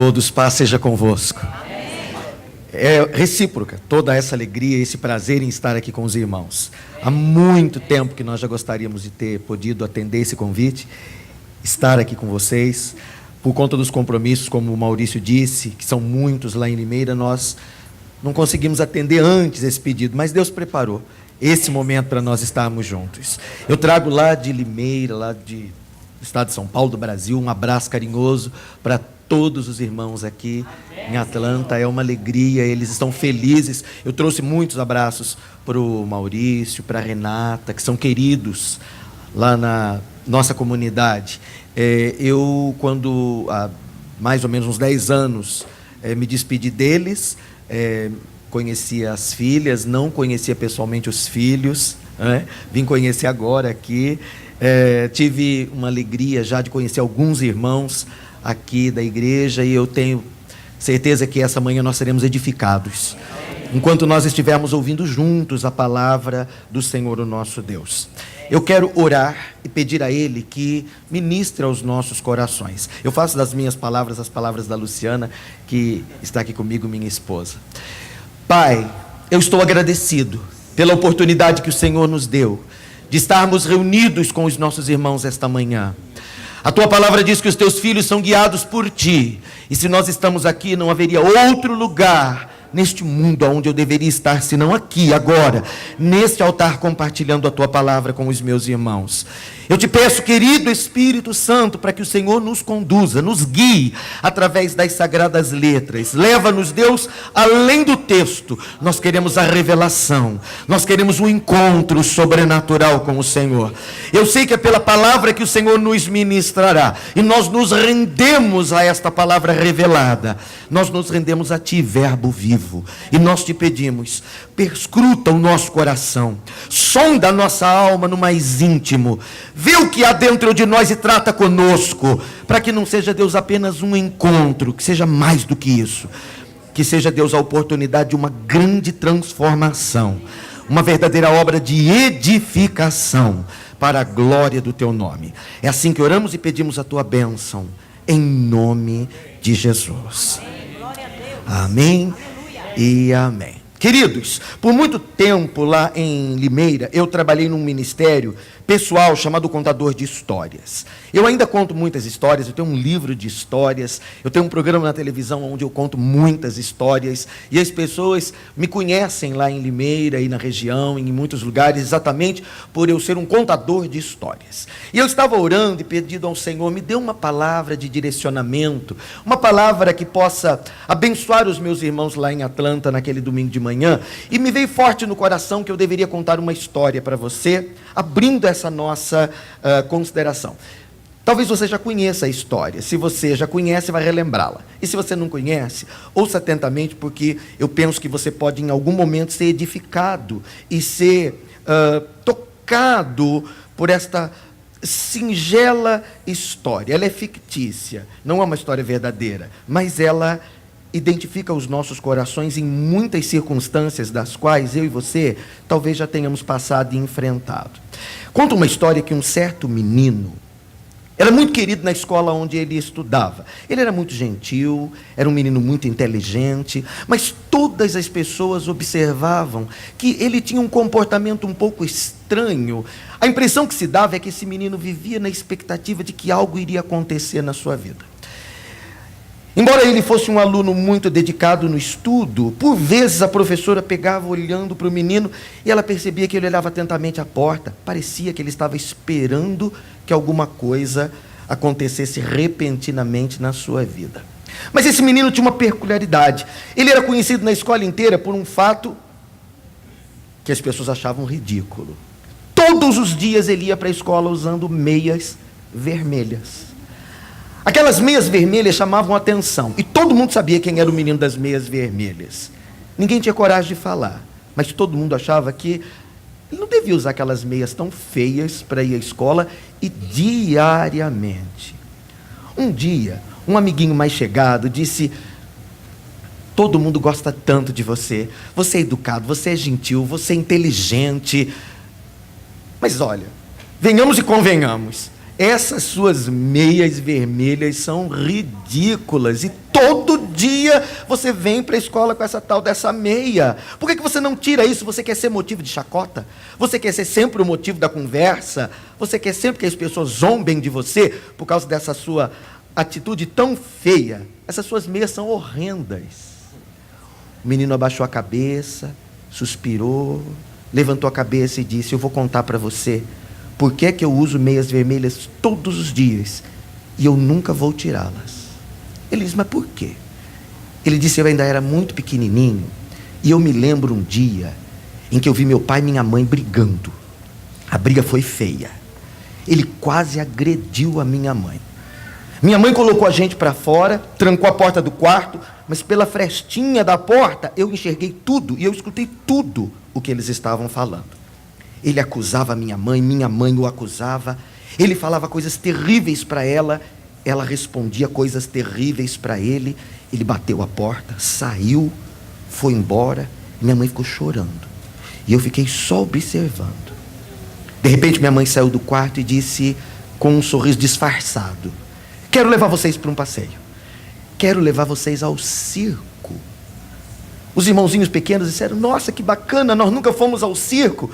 Todos, paz seja convosco. É recíproca toda essa alegria, esse prazer em estar aqui com os irmãos. Há muito tempo que nós já gostaríamos de ter podido atender esse convite, estar aqui com vocês. Por conta dos compromissos, como o Maurício disse, que são muitos lá em Limeira, nós não conseguimos atender antes esse pedido, mas Deus preparou esse momento para nós estarmos juntos. Eu trago lá de Limeira, lá do estado de São Paulo, do Brasil, um abraço carinhoso para todos os irmãos aqui em Atlanta. É uma alegria, eles estão felizes. Eu trouxe muitos abraços para o Maurício, para a Renata, que são queridos lá na nossa comunidade. Eu, quando há mais ou menos uns 10 anos, me despedi deles, conhecia as filhas, não conhecia pessoalmente os filhos, vim conhecer agora aqui. Tive uma alegria já de conhecer alguns irmãos aqui da igreja, e eu tenho certeza que essa manhã nós seremos edificados, enquanto nós estivermos ouvindo juntos a palavra do Senhor, o nosso Deus. Eu quero orar e pedir a Ele que ministre aos nossos corações. Eu faço das minhas palavras as palavras da Luciana, que está aqui comigo, minha esposa. Pai, eu estou agradecido pela oportunidade que o Senhor nos deu de estarmos reunidos com os nossos irmãos esta manhã. A tua palavra diz que os teus filhos são guiados por ti, e se nós estamos aqui, não haveria outro lugar neste mundo onde eu deveria estar, senão aqui, agora, neste altar, compartilhando a tua palavra com os meus irmãos. Eu te peço, querido Espírito Santo, para que o Senhor nos conduza, nos guie através das sagradas letras. Leva-nos, Deus, além do texto. Nós queremos a revelação, nós queremos um encontro sobrenatural com o Senhor. Eu sei que é pela palavra que o Senhor nos ministrará, e nós nos rendemos a esta palavra revelada. Nós nos rendemos a ti, Verbo vivo, e nós te pedimos, perscruta o nosso coração, sonda a nossa alma no mais íntimo, vê o que há dentro de nós e trata conosco, para que não seja, Deus, apenas um encontro, que seja mais do que isso, que seja, Deus, a oportunidade de uma grande transformação, uma verdadeira obra de edificação, para a glória do teu nome. É assim que oramos e pedimos a tua bênção, em nome de Jesus. Amém e amém. Queridos, por muito tempo lá em Limeira, eu trabalhei num ministério pessoal chamado Contador de Histórias. Eu ainda conto muitas histórias, eu tenho um livro de histórias, eu tenho um programa na televisão onde eu conto muitas histórias, e as pessoas me conhecem lá em Limeira e na região, em muitos lugares, exatamente por eu ser um contador de histórias. E eu estava orando e pedindo ao Senhor, me dê uma palavra de direcionamento, uma palavra que possa abençoar os meus irmãos lá em Atlanta naquele domingo de manhã, e me veio forte no coração que eu deveria contar uma história para você, abrindo essa nossa consideração. Talvez você já conheça a história. Se você já conhece, vai relembrá-la. E se você não conhece, ouça atentamente, porque eu penso que você pode em algum momento ser edificado e ser tocado por esta singela história. Ela é fictícia, não é uma história verdadeira, mas ela identifica os nossos corações em muitas circunstâncias das quais eu e você talvez já tenhamos passado e enfrentado. Conta uma história que um certo menino era muito querido na escola onde ele estudava. Ele era muito gentil, era um menino muito inteligente, mas todas as pessoas observavam que ele tinha um comportamento um pouco estranho. A impressão que se dava é que esse menino vivia na expectativa de que algo iria acontecer na sua vida. Embora ele fosse um aluno muito dedicado no estudo, por vezes a professora pegava olhando para o menino e ela percebia que ele olhava atentamente à porta. Parecia que ele estava esperando que alguma coisa acontecesse repentinamente na sua vida. Mas esse menino tinha uma peculiaridade. Ele era conhecido na escola inteira por um fato que as pessoas achavam ridículo. Todos os dias ele ia para a escola usando meias vermelhas. Aquelas meias vermelhas chamavam a atenção, e todo mundo sabia quem era o menino das meias vermelhas. Ninguém tinha coragem de falar, mas todo mundo achava que ele não devia usar aquelas meias tão feias para ir à escola, e diariamente. Um dia, um amiguinho mais chegado disse: todo mundo gosta tanto de você, você é educado, você é gentil, você é inteligente, mas olha, venhamos e convenhamos, essas suas meias vermelhas são ridículas e todo dia você vem para a escola com essa tal dessa meia. Por que você não tira isso? Você quer ser motivo de chacota? Você quer ser sempre o motivo da conversa? Você quer sempre que as pessoas zombem de você por causa dessa sua atitude tão feia? Essas suas meias são horrendas. O menino abaixou a cabeça, suspirou, levantou a cabeça e disse: eu vou contar para você por que é que eu uso meias vermelhas todos os dias e eu nunca vou tirá-las. Ele disse: mas por quê? Ele disse: eu ainda era muito pequenininho e eu me lembro um dia em que eu vi meu pai e minha mãe brigando. A briga foi feia. Ele quase agrediu a minha mãe. Minha mãe colocou a gente para fora, trancou a porta do quarto, mas pela frestinha da porta eu enxerguei tudo e eu escutei tudo o que eles estavam falando. Ele acusava minha mãe o acusava, ele falava coisas terríveis para ela, ela respondia coisas terríveis para ele. Ele bateu a porta, saiu, foi embora, minha mãe ficou chorando, e eu fiquei só observando. De repente minha mãe saiu do quarto e disse com um sorriso disfarçado: quero levar vocês para um passeio, quero levar vocês ao circo. Os irmãozinhos pequenos disseram: nossa, que bacana, nós nunca fomos ao circo.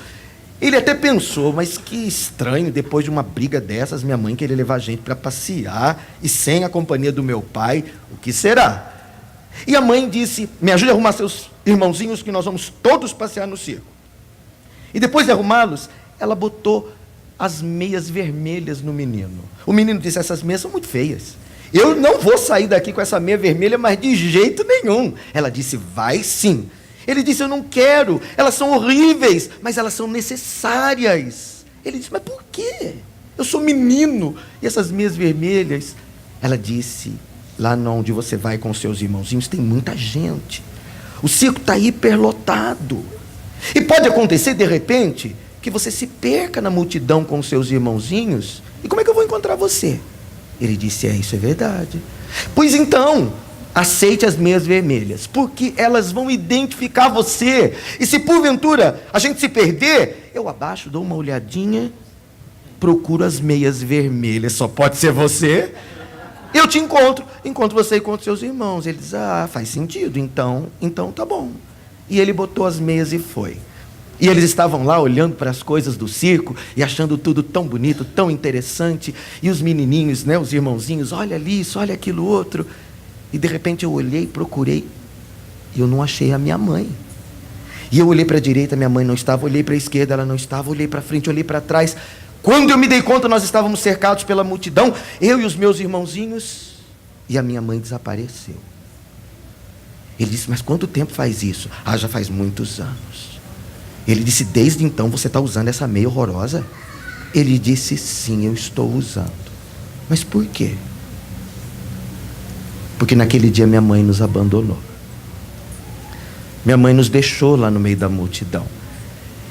Ele até pensou: mas que estranho, depois de uma briga dessas, minha mãe querer levar a gente para passear e sem a companhia do meu pai, o que será? E a mãe disse: me ajude a arrumar seus irmãozinhos que nós vamos todos passear no circo. E depois de arrumá-los, ela botou as meias vermelhas no menino. O menino disse: essas meias são muito feias, eu não vou sair daqui com essa meia vermelha, mas de jeito nenhum. Ela disse: vai sim. Ele disse: eu não quero, elas são horríveis, mas elas são necessárias. Ele disse: mas por quê? Eu sou menino, e essas meias vermelhas? Ela disse: lá onde você vai com seus irmãozinhos tem muita gente, o circo está hiperlotado, e pode acontecer de repente que você se perca na multidão com seus irmãozinhos, e como é que eu vou encontrar você? Ele disse: isso é verdade. Pois então, aceite as meias vermelhas, porque elas vão identificar você, e se porventura a gente se perder, eu abaixo, dou uma olhadinha, procuro as meias vermelhas, só pode ser você, eu te encontro você e encontro seus irmãos. Ele diz: faz sentido, então tá bom. E ele botou as meias e foi. E eles estavam lá olhando para as coisas do circo e achando tudo tão bonito, tão interessante, e os menininhos, né, os irmãozinhos: olha ali isso, olha aquilo outro. E de repente eu olhei, procurei, e eu não achei a minha mãe. E eu olhei para a direita, minha mãe não estava, olhei para a esquerda, ela não estava, olhei para frente, olhei para trás. Quando eu me dei conta, nós estávamos cercados pela multidão, eu e os meus irmãozinhos, e a minha mãe desapareceu. Ele disse: mas quanto tempo faz isso? Já faz muitos anos. Ele disse: desde então você está usando essa meia horrorosa? Ele disse: sim, eu estou usando. Mas por quê? Porque naquele dia minha mãe nos abandonou. Minha mãe nos deixou lá no meio da multidão.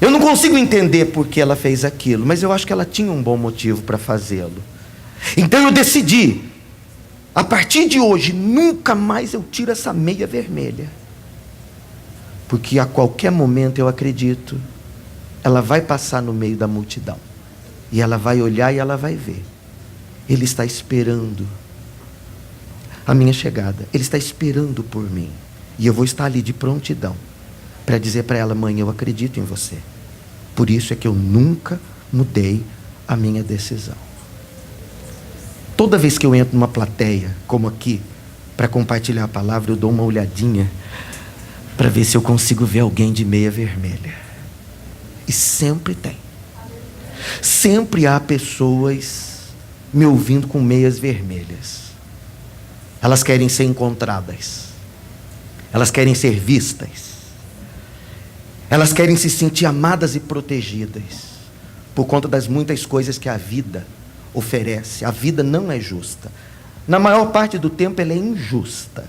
Eu não consigo entender por que ela fez aquilo, mas eu acho que ela tinha um bom motivo para fazê-lo. Então eu decidi: a partir de hoje, nunca mais eu tiro essa meia vermelha. Porque a qualquer momento, eu acredito, ela vai passar no meio da multidão. E ela vai olhar e ela vai ver. Ele está esperando a minha chegada. Ele está esperando por mim. E eu vou estar ali de prontidão para dizer para ela: mãe, eu acredito em você. Por isso é que eu nunca mudei a minha decisão. Toda vez que eu entro numa plateia, como aqui, para compartilhar a palavra, eu dou uma olhadinha para ver se eu consigo ver alguém de meia vermelha. E sempre tem. Sempre há pessoas me ouvindo com meias vermelhas. Elas querem ser encontradas. Elas querem ser vistas. Elas querem se sentir amadas e protegidas por conta das muitas coisas que a vida oferece. A vida não é justa. Na maior parte do tempo ela é injusta.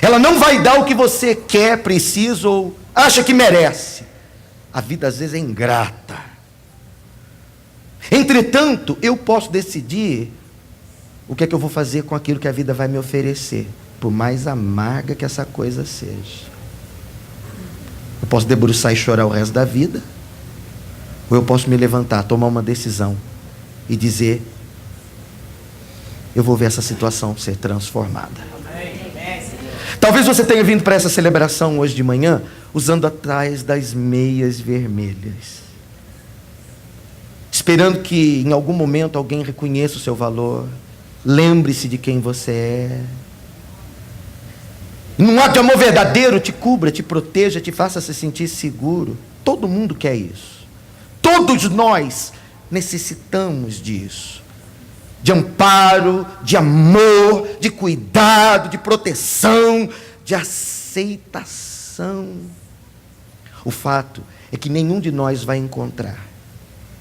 Ela não vai dar o que você quer, precisa ou acha que merece. A vida às vezes é ingrata. Entretanto, eu posso decidir o que é que eu vou fazer com aquilo que a vida vai me oferecer, por mais amarga que essa coisa seja. Eu posso debruçar e chorar o resto da vida, ou eu posso me levantar, tomar uma decisão e dizer: eu vou ver essa situação ser transformada. Talvez você tenha vindo para essa celebração hoje de manhã usando atrás das meias vermelhas, esperando que em algum momento alguém reconheça o seu valor, lembre-se de quem você é. Num ato de amor verdadeiro, te cubra, te proteja, te faça se sentir seguro. Todo mundo quer isso. Todos nós necessitamos disso. De amparo, de amor, de cuidado, de proteção, de aceitação. O fato é que nenhum de nós vai encontrar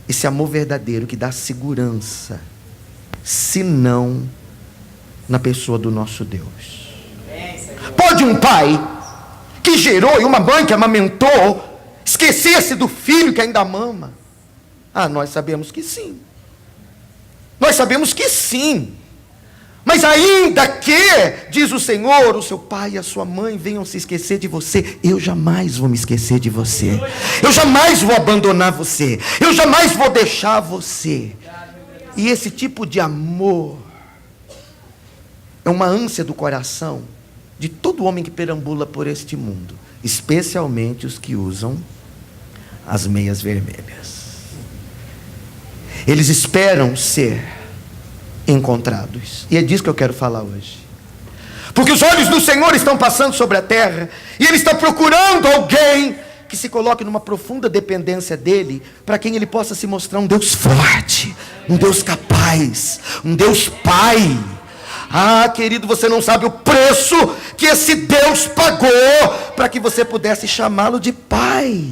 esse amor verdadeiro que dá segurança, senão na pessoa do nosso Deus. Pode um pai que gerou e uma mãe que amamentou esquecer-se do filho que ainda mama? Nós sabemos que sim. Nós sabemos que sim. Mas ainda que, diz o Senhor, o seu pai e a sua mãe venham se esquecer de você, eu jamais vou me esquecer de você. Eu jamais vou abandonar você. Eu jamais vou deixar você. E esse tipo de amor é uma ânsia do coração de todo homem que perambula por este mundo, especialmente os que usam as meias vermelhas. Eles esperam ser encontrados. E é disso que eu quero falar hoje. Porque os olhos do Senhor estão passando sobre a terra, e Ele está procurando alguém que se coloque numa profunda dependência dEle, para quem Ele possa se mostrar um Deus forte, um Deus capaz, um Deus Pai. Querido, você não sabe o preço que esse Deus pagou para que você pudesse chamá-lo de Pai.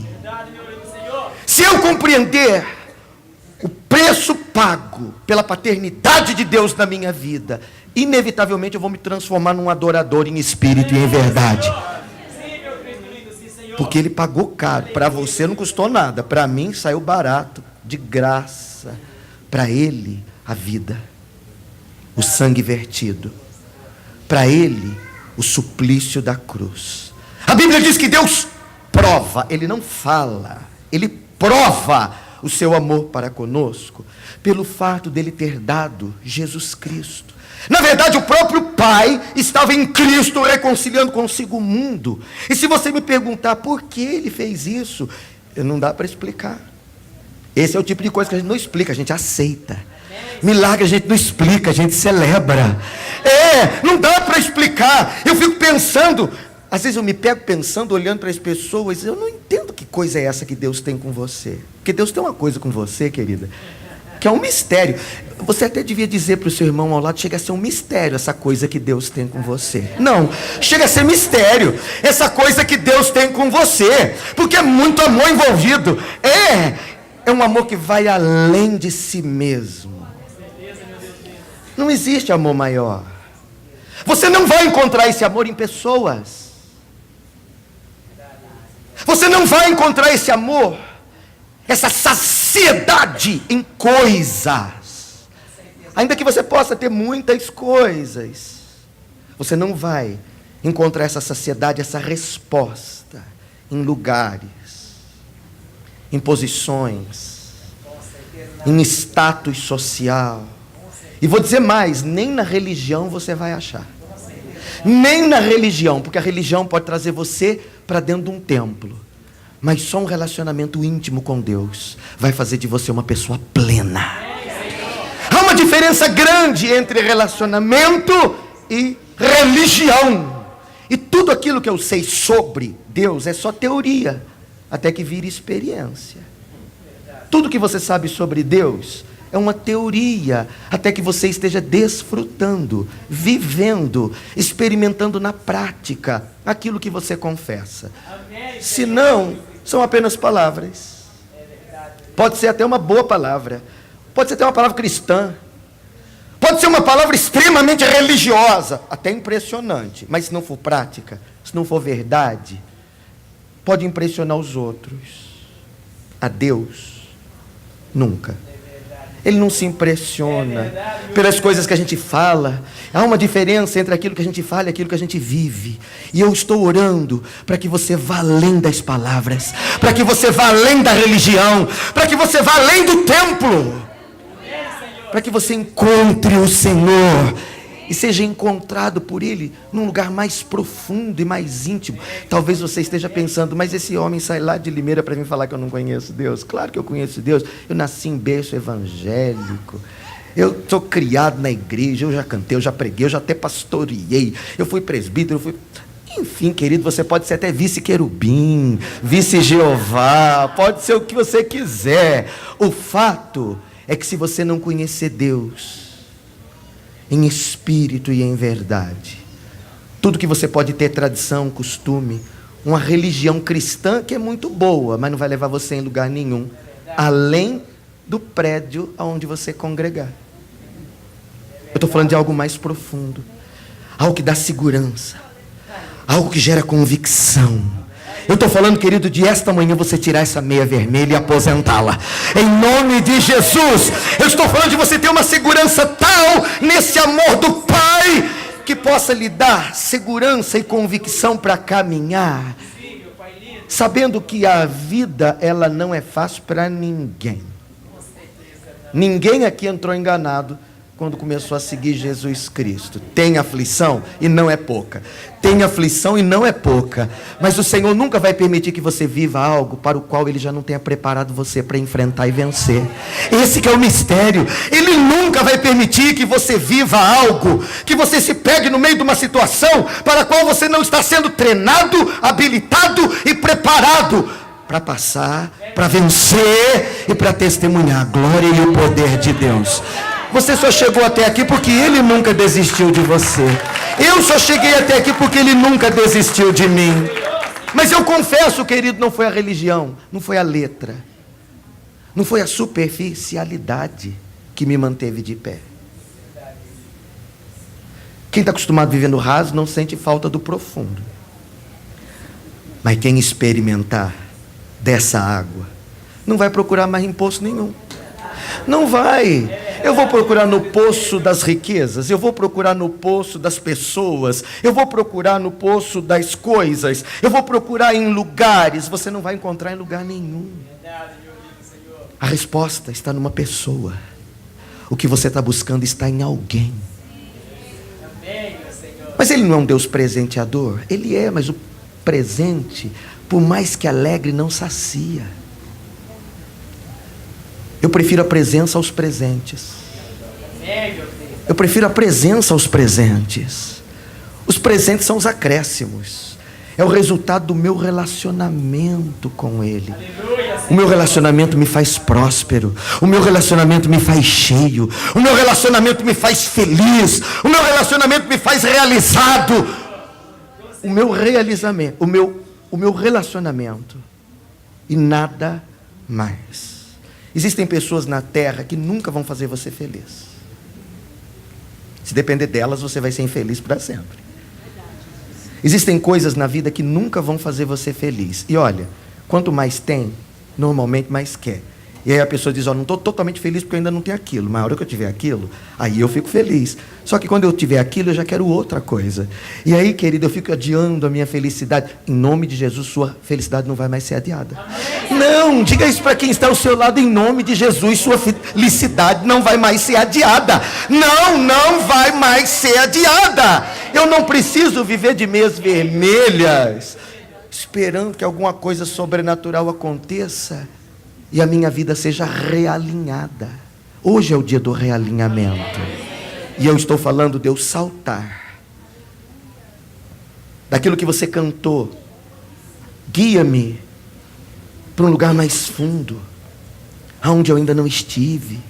Se eu compreender o preço pago pela paternidade de Deus na minha vida, inevitavelmente eu vou me transformar num adorador em espírito e em verdade. Porque Ele pagou caro. Para você não custou nada, para mim saiu barato, de graça. Para Ele a vida, o sangue vertido, para Ele o suplício da cruz. A Bíblia diz que Deus prova, Ele não fala, Ele prova o seu amor para conosco, pelo fato dele ter dado Jesus Cristo. Na verdade, o próprio Pai estava em Cristo reconciliando consigo o mundo. E se você me perguntar por que Ele fez isso, não dá para explicar. Esse é o tipo de coisa que a gente não explica, a gente aceita. Milagre a gente não explica, a gente celebra. Não dá para explicar. Eu fico pensando, às vezes eu me pego pensando, olhando para as pessoas, eu não entendo que coisa é essa que Deus tem com você. Porque Deus tem uma coisa com você, querida, que é um mistério. Você até devia dizer para o seu irmão ao lado, chega a ser um mistério essa coisa que Deus tem com você. Não, chega a ser mistério essa coisa que Deus tem com você, porque é muito amor envolvido. É um amor que vai além de si mesmo. Não existe amor maior. Você não vai encontrar esse amor em pessoas. Você não vai encontrar esse amor, essa saciedade em coisas. Ainda que você possa ter muitas coisas, você não vai encontrar essa saciedade, essa resposta em lugares, em posições, em status social. E vou dizer mais, nem na religião você vai achar. Nem na religião, porque a religião pode trazer você para dentro de um templo. Mas só um relacionamento íntimo com Deus vai fazer de você uma pessoa plena. Há uma diferença grande entre relacionamento e religião. E tudo aquilo que eu sei sobre Deus é só teoria, até que vire experiência. Tudo que você sabe sobre Deus é uma teoria, até que você esteja desfrutando, vivendo, experimentando na prática aquilo que você confessa. Se não, são apenas palavras. Pode ser até uma boa palavra, pode ser até uma palavra cristã, pode ser uma palavra extremamente religiosa, até impressionante, mas se não for prática, se não for verdade, pode impressionar os outros. A Deus, nunca. Ele não se impressiona pelas coisas que a gente fala. Há uma diferença entre aquilo que a gente fala e aquilo que a gente vive. E eu estou orando para que você vá além das palavras, para que você vá além da religião, para que você vá além do templo, para que você encontre o Senhor e seja encontrado por Ele num lugar mais profundo e mais íntimo. Talvez você esteja pensando, mas esse homem sai lá de Limeira para me falar que eu não conheço Deus. Claro que eu conheço Deus, eu nasci em berço evangélico, eu sou criado na igreja, eu já cantei, eu já preguei, eu já até pastoreei, eu fui presbítero, Enfim, querido, você pode ser até vice-querubim, vice-Jeová, pode ser o que você quiser. O fato é que se você não conhecer Deus em espírito e em verdade, tudo que você pode ter tradição, costume, uma religião cristã que é muito boa, mas não vai levar você em lugar nenhum, além do prédio onde você congregar. Eu estou falando de algo mais profundo, algo que dá segurança, algo que gera convicção. Eu estou falando, querido, de esta manhã você tirar essa meia vermelha e aposentá-la, em nome de Jesus. Eu estou falando de você ter uma segurança tal nesse amor do Pai, que possa lhe dar segurança e convicção para caminhar, sabendo que a vida, ela não é fácil para ninguém. Ninguém aqui entrou enganado quando começou a seguir Jesus Cristo. Tem aflição e não é pouca. Tem aflição e não é pouca. Mas o Senhor nunca vai permitir que você viva algo para o qual Ele já não tenha preparado você para enfrentar e vencer. Esse que é o mistério. Ele nunca vai permitir que você viva algo, que você se pegue no meio de uma situação para a qual você não está sendo treinado, habilitado e preparado para passar, para vencer e para testemunhar a glória e o poder de Deus. Você só chegou até aqui porque Ele nunca desistiu de você. Eu só cheguei até aqui porque Ele nunca desistiu de mim. Mas eu confesso, querido, não foi a religião, não foi a letra, não foi a superficialidade que me manteve de pé. Quem está acostumado a viver no raso não sente falta do profundo. Mas quem experimentar dessa água não vai procurar mais em poço nenhum. Não vai. Eu vou procurar no poço das riquezas, eu vou procurar no poço das pessoas, eu vou procurar no poço das coisas, eu vou procurar em lugares. Você não vai encontrar em lugar nenhum. A resposta está numa pessoa. O que você está buscando está em alguém. Mas Ele não é um Deus presenteador? Ele é, mas o presente, por mais que alegre, não sacia. Eu prefiro a presença aos presentes. Eu prefiro a presença aos presentes. Os presentes são os acréscimos. É o resultado do meu relacionamento com Ele. O meu relacionamento me faz próspero. O meu relacionamento me faz cheio. O meu relacionamento me faz feliz. O meu relacionamento me faz realizado. O meu relacionamento. E nada mais. Existem pessoas na terra que nunca vão fazer você feliz. Se depender delas, você vai ser infeliz para sempre. Existem coisas na vida que nunca vão fazer você feliz. E olha, quanto mais tem, normalmente mais quer. E aí a pessoa diz, não estou totalmente feliz porque eu ainda não tenho aquilo. Mas a hora que eu tiver aquilo, aí eu fico feliz. Só que quando eu tiver aquilo, eu já quero outra coisa. E aí, querido, eu fico adiando a minha felicidade. Em nome de Jesus, sua felicidade não vai mais ser adiada. Amém. Não, diga isso para quem está ao seu lado. Em nome de Jesus, sua felicidade não vai mais ser adiada. Não vai mais ser adiada. Eu não preciso viver de meias vermelhas, esperando que alguma coisa sobrenatural aconteça e a minha vida seja realinhada. Hoje é o dia do realinhamento. E eu estou falando de eu saltar daquilo que você cantou. Guia-me para um lugar mais fundo, aonde eu ainda não estive.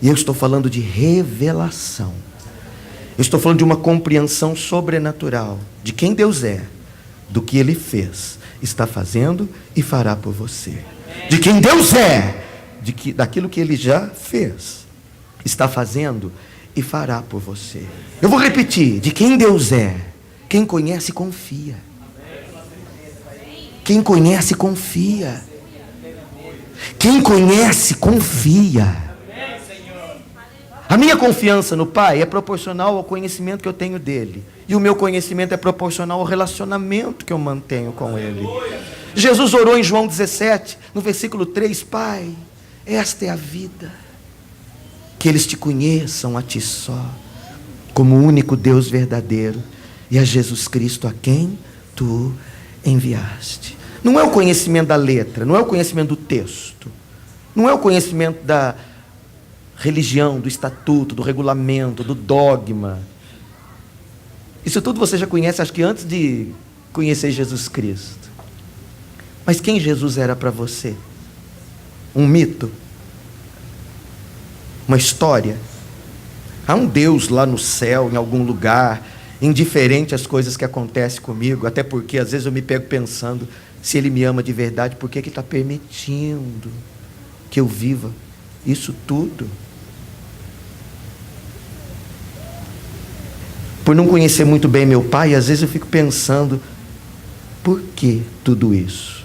E eu estou falando de revelação. Eu estou falando de uma compreensão sobrenatural de quem Deus é, do que Ele fez, está fazendo e fará por você. De quem Deus é, daquilo que Ele já fez, está fazendo e fará por você. Eu vou repetir, de quem Deus é. Quem conhece, confia. Quem conhece, confia. Quem conhece, confia. A minha confiança no Pai é proporcional ao conhecimento que eu tenho dEle. E o meu conhecimento é proporcional ao relacionamento que eu mantenho com Ele. Jesus orou em João 17, no versículo 3, Pai, esta é a vida, que eles te conheçam a ti só, como o único Deus verdadeiro, e a Jesus Cristo a quem tu enviaste. Não é o conhecimento da letra, não é o conhecimento do texto, não é o conhecimento da religião, do estatuto, do regulamento, do dogma. Isso tudo você já conhece, acho que antes de conhecer Jesus Cristo. Mas quem Jesus era para você? Um mito? Uma história? Há um Deus lá no céu, em algum lugar, indiferente às coisas que acontecem comigo, até porque às vezes eu me pego pensando, se Ele me ama de verdade, por que Ele está permitindo que eu viva isso tudo? Por não conhecer muito bem meu pai, às vezes eu fico pensando, por que tudo isso?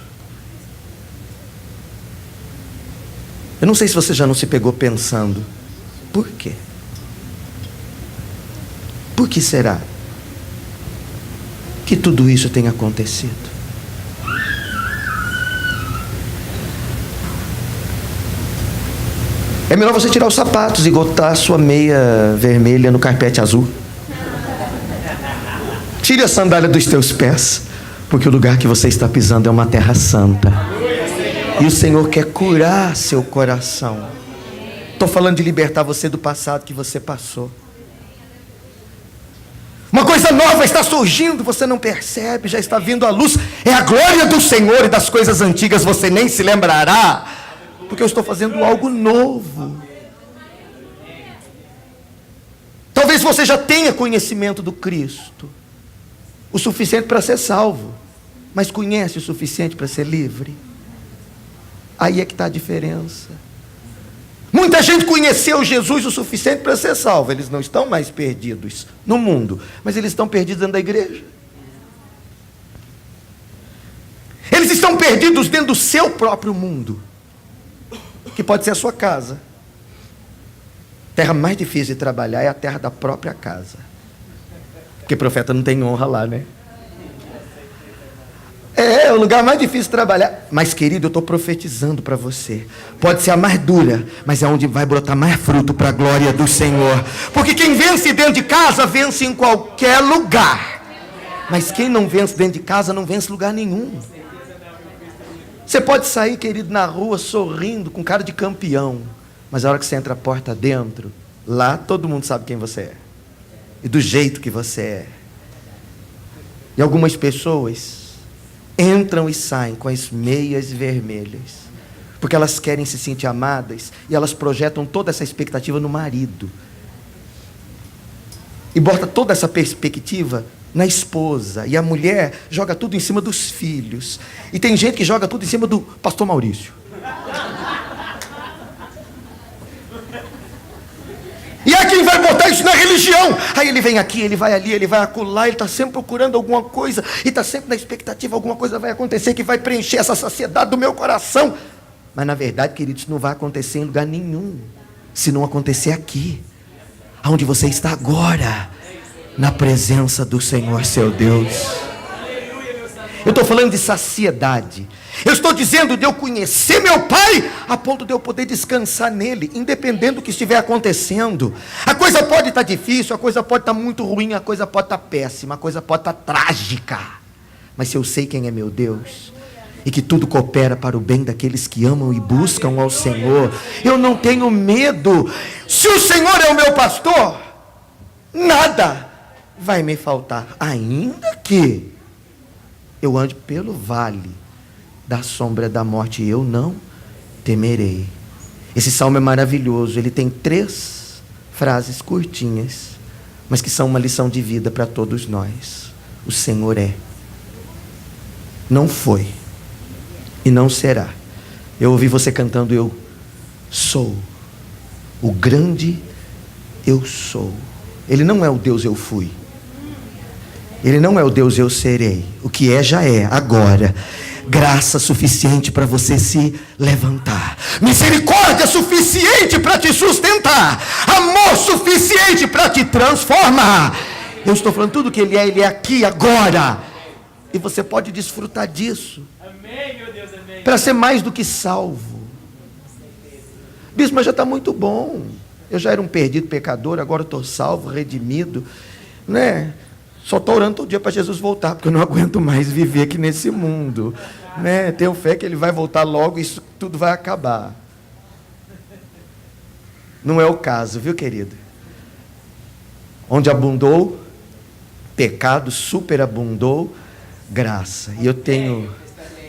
Eu não sei se você já não se pegou pensando, por quê? Por que será que tudo isso tem acontecido? É melhor você tirar os sapatos e botar a sua meia vermelha no carpete azul. Tire a sandália dos teus pés, porque o lugar que você está pisando é uma terra santa. E o Senhor quer curar seu coração. Estou falando de libertar você do passado que você passou. Uma coisa nova está surgindo, você não percebe, já está vindo à luz. É a glória do Senhor, e das coisas antigas você nem se lembrará, porque eu estou fazendo algo novo. Talvez você já tenha conhecimento do Cristo, o suficiente para ser salvo, mas conhece o suficiente para ser livre? Aí é que está a diferença. Muita gente conheceu Jesus o suficiente para ser salvo. Eles não estão mais perdidos no mundo, mas eles estão perdidos dentro da igreja. Eles estão perdidos dentro do seu próprio mundo, que pode ser a sua casa. A terra mais difícil de trabalhar é a terra da própria casa, porque profeta não tem honra lá, né? É o lugar mais difícil de trabalhar. Mas, querido, eu estou profetizando para você. Pode ser a mais dura, mas é onde vai brotar mais fruto para a glória do Senhor. Porque quem vence dentro de casa, vence em qualquer lugar. Mas quem não vence dentro de casa, não vence em lugar nenhum. Você pode sair, querido, na rua sorrindo, com cara de campeão. Mas a hora que você entra a porta dentro, lá todo mundo sabe quem você é. E do jeito que você é. E algumas pessoas entram e saem com as meias vermelhas, porque elas querem se sentir amadas, e elas projetam toda essa expectativa no marido, e bota toda essa perspectiva na esposa, e a mulher joga tudo em cima dos filhos, e tem gente que joga tudo em cima do pastor Maurício. E há quem vai botar isso na religião. Aí ele vem aqui, ele vai ali, ele vai acolá, ele está sempre procurando alguma coisa, e está sempre na expectativa, alguma coisa vai acontecer que vai preencher essa saciedade do meu coração. Mas na verdade, queridos, isso não vai acontecer em lugar nenhum, se não acontecer aqui, onde você está agora, na presença do Senhor seu Deus. Eu estou falando de saciedade. Eu estou dizendo de eu conhecer meu Pai, a ponto de eu poder descansar nele, independente do que estiver acontecendo. A coisa pode estar difícil, a coisa pode estar muito ruim, a coisa pode estar péssima, a coisa pode estar trágica. Mas se eu sei quem é meu Deus, e que tudo coopera para o bem daqueles que amam e buscam ao Senhor, eu não tenho medo. Se o Senhor é o meu pastor, nada vai me faltar, ainda que eu ande pelo vale da sombra da morte, eu não temerei. Esse salmo é maravilhoso. Ele tem 3 frases curtinhas, mas que são uma lição de vida para todos nós. O Senhor é, não foi e não será. Eu ouvi você cantando, eu sou o grande eu sou. Ele não é o Deus eu fui, ele não é o Deus eu serei. O que é, já é, agora. Graça suficiente para você se levantar, misericórdia suficiente para te sustentar, amor suficiente para te transformar. Eu estou falando tudo que Ele é aqui, agora. E você pode desfrutar disso. Amém, meu Deus, amém. Para ser mais do que salvo. Bispo, mas já está muito bom. Eu já era um perdido pecador, agora estou salvo, redimido, né? Só estou orando todo dia para Jesus voltar, porque eu não aguento mais viver aqui nesse mundo, né? Tenho fé que Ele vai voltar logo e isso tudo vai acabar. Não é o caso, viu, querido? Onde abundou pecado, superabundou graça. E eu tenho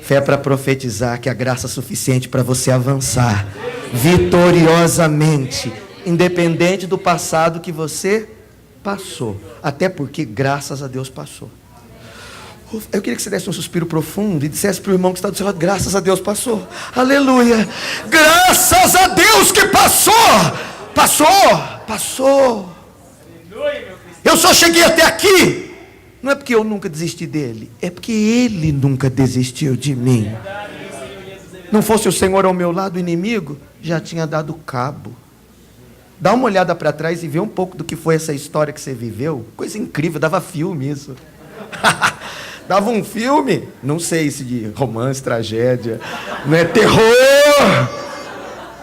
fé para profetizar que a graça é suficiente para você avançar vitoriosamente, independente do passado que você passou. Até porque, graças a Deus, passou. Eu queria que você desse um suspiro profundo e dissesse para o irmão que está do seu lado: graças a Deus passou. Aleluia. Graças a Deus que passou. Passou. Eu só cheguei até aqui. Não é porque eu nunca desisti dele, é porque ele nunca desistiu de mim. Não fosse o Senhor ao meu lado, o inimigo já tinha dado cabo. Dá uma olhada para trás e vê um pouco do que foi essa história que você viveu. Coisa incrível, dava filme isso. Dava um filme, não sei se de romance, tragédia, não é terror,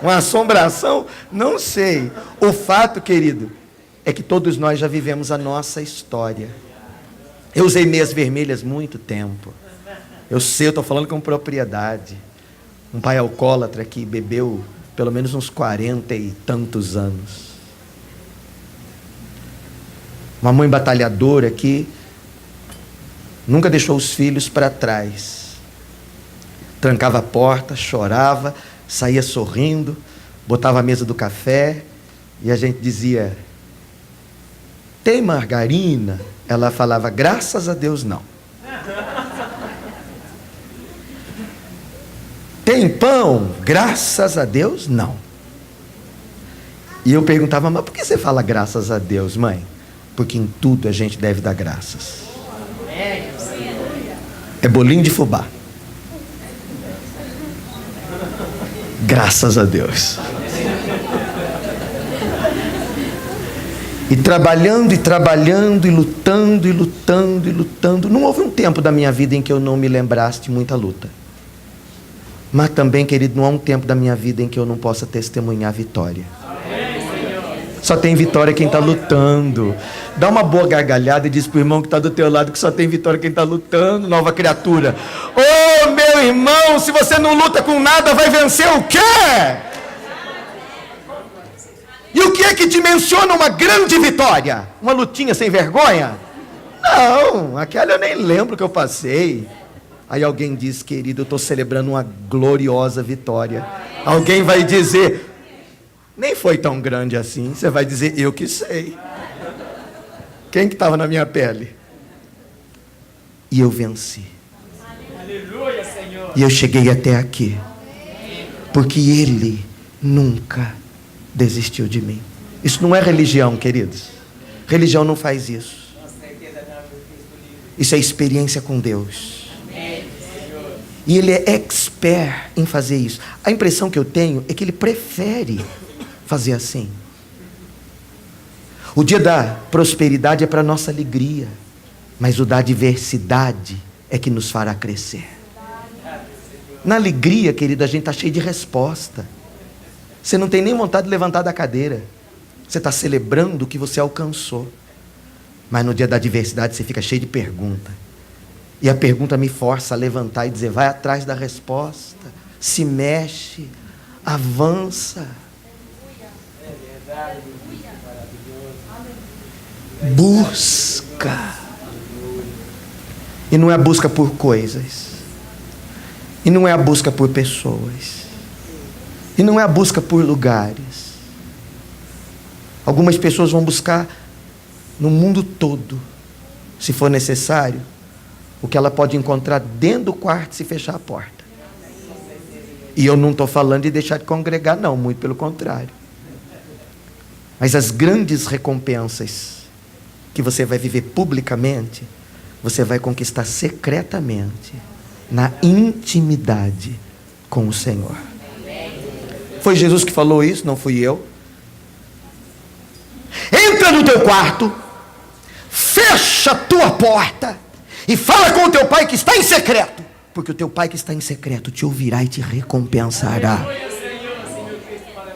uma assombração, não sei. O fato, querido, é que todos nós já vivemos a nossa história. Eu usei meias vermelhas muito tempo. Eu sei, eu estou falando com propriedade. Um pai alcoólatra que bebeu pelo menos uns 40 e tantos anos. Uma mãe batalhadora que nunca deixou os filhos para trás. Trancava a porta, chorava, saía sorrindo, botava a mesa do café e a gente dizia: tem margarina? Ela falava: graças a Deus não. Tem pão? Graças a Deus não. E eu perguntava: mas por que você fala graças a Deus, mãe? Porque em tudo a gente deve dar graças. É bolinho de fubá. Graças a Deus. E trabalhando, e lutando. Não houve um tempo da minha vida em que eu não me lembrasse de muita luta. Mas também, querido, não há um tempo da minha vida em que eu não possa testemunhar vitória. Só tem vitória quem está lutando. Dá uma boa gargalhada e diz para o irmão que está do teu lado que só tem vitória quem está lutando, nova criatura. Ô, meu irmão, se você não luta com nada, vai vencer o quê? E o que é que dimensiona uma grande vitória? Uma lutinha sem vergonha? Não, aquela eu nem lembro que eu passei. Aí alguém diz: querido, eu estou celebrando uma gloriosa vitória. Alguém vai dizer: nem foi tão grande assim. Você vai dizer: eu que sei. Quem que estava na minha pele? E eu venci. Aleluia, Senhor. E eu cheguei até aqui. Porque Ele nunca desistiu de mim. Isso não é religião, queridos. Religião não faz isso. Isso é experiência com Deus. E Ele é expert em fazer isso. A impressão que eu tenho é que Ele prefere fazer assim. O dia da prosperidade é para nossa alegria, mas o da adversidade é que nos fará crescer. Na alegria, querido, a gente está cheio de resposta. Você não tem nem vontade de levantar da cadeira. Você está celebrando o que você alcançou. Mas no dia da adversidade você fica cheio de pergunta. E a pergunta me força a levantar e dizer: vai atrás da resposta, se mexe, avança. Busca. E não é a busca por coisas. E não é a busca por pessoas. E não é a busca por lugares. Algumas pessoas vão buscar no mundo todo, se for necessário, o que ela pode encontrar dentro do quarto se fechar a porta. E eu não estou falando de deixar de congregar, não, muito pelo contrário. Mas as grandes recompensas que você vai viver publicamente, você vai conquistar secretamente, na intimidade com o Senhor. Foi Jesus que falou isso, não fui eu. Entra no teu quarto, fecha a tua porta e fala com o teu pai que está em secreto, porque o teu pai que está em secreto te ouvirá e te recompensará.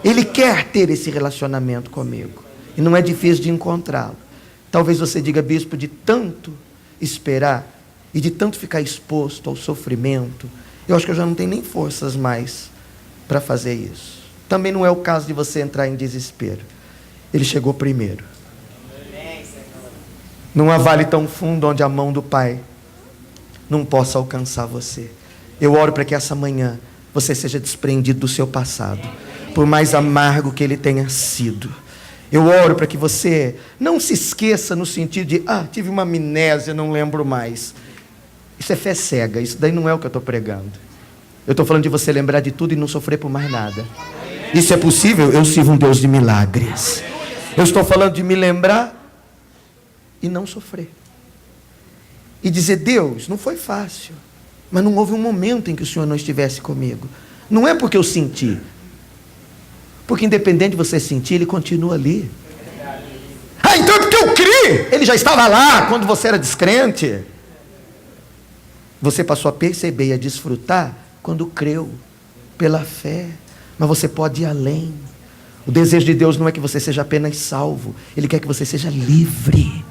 Ele quer ter esse relacionamento comigo. E não é difícil de encontrá-lo. Talvez você diga, bispo, de tanto esperar e de tanto ficar exposto ao sofrimento, eu acho que eu já não tenho nem forças mais para fazer isso. Também não é o caso de você entrar em desespero. Ele chegou primeiro. Não há vale tão fundo onde a mão do Pai não possa alcançar você. Eu oro para que essa manhã você seja desprendido do seu passado, por mais amargo que ele tenha sido. Eu oro para que você não se esqueça no sentido de, tive uma amnésia, não lembro mais. Isso é fé cega, isso daí não é o que eu estou pregando. Eu estou falando de você lembrar de tudo e não sofrer por mais nada. Isso é possível? Eu sirvo um Deus de milagres. Eu estou falando de me lembrar e não sofrer. E dizer, Deus, não foi fácil, mas não houve um momento em que o Senhor não estivesse comigo. Não é porque eu senti, porque independente de você sentir, Ele continua ali. Então é porque eu criei. Ele já estava lá quando você era descrente. Você passou a perceber e a desfrutar quando creu, pela fé. Mas você pode ir além. O desejo de Deus não é que você seja apenas salvo, Ele quer que você seja livre.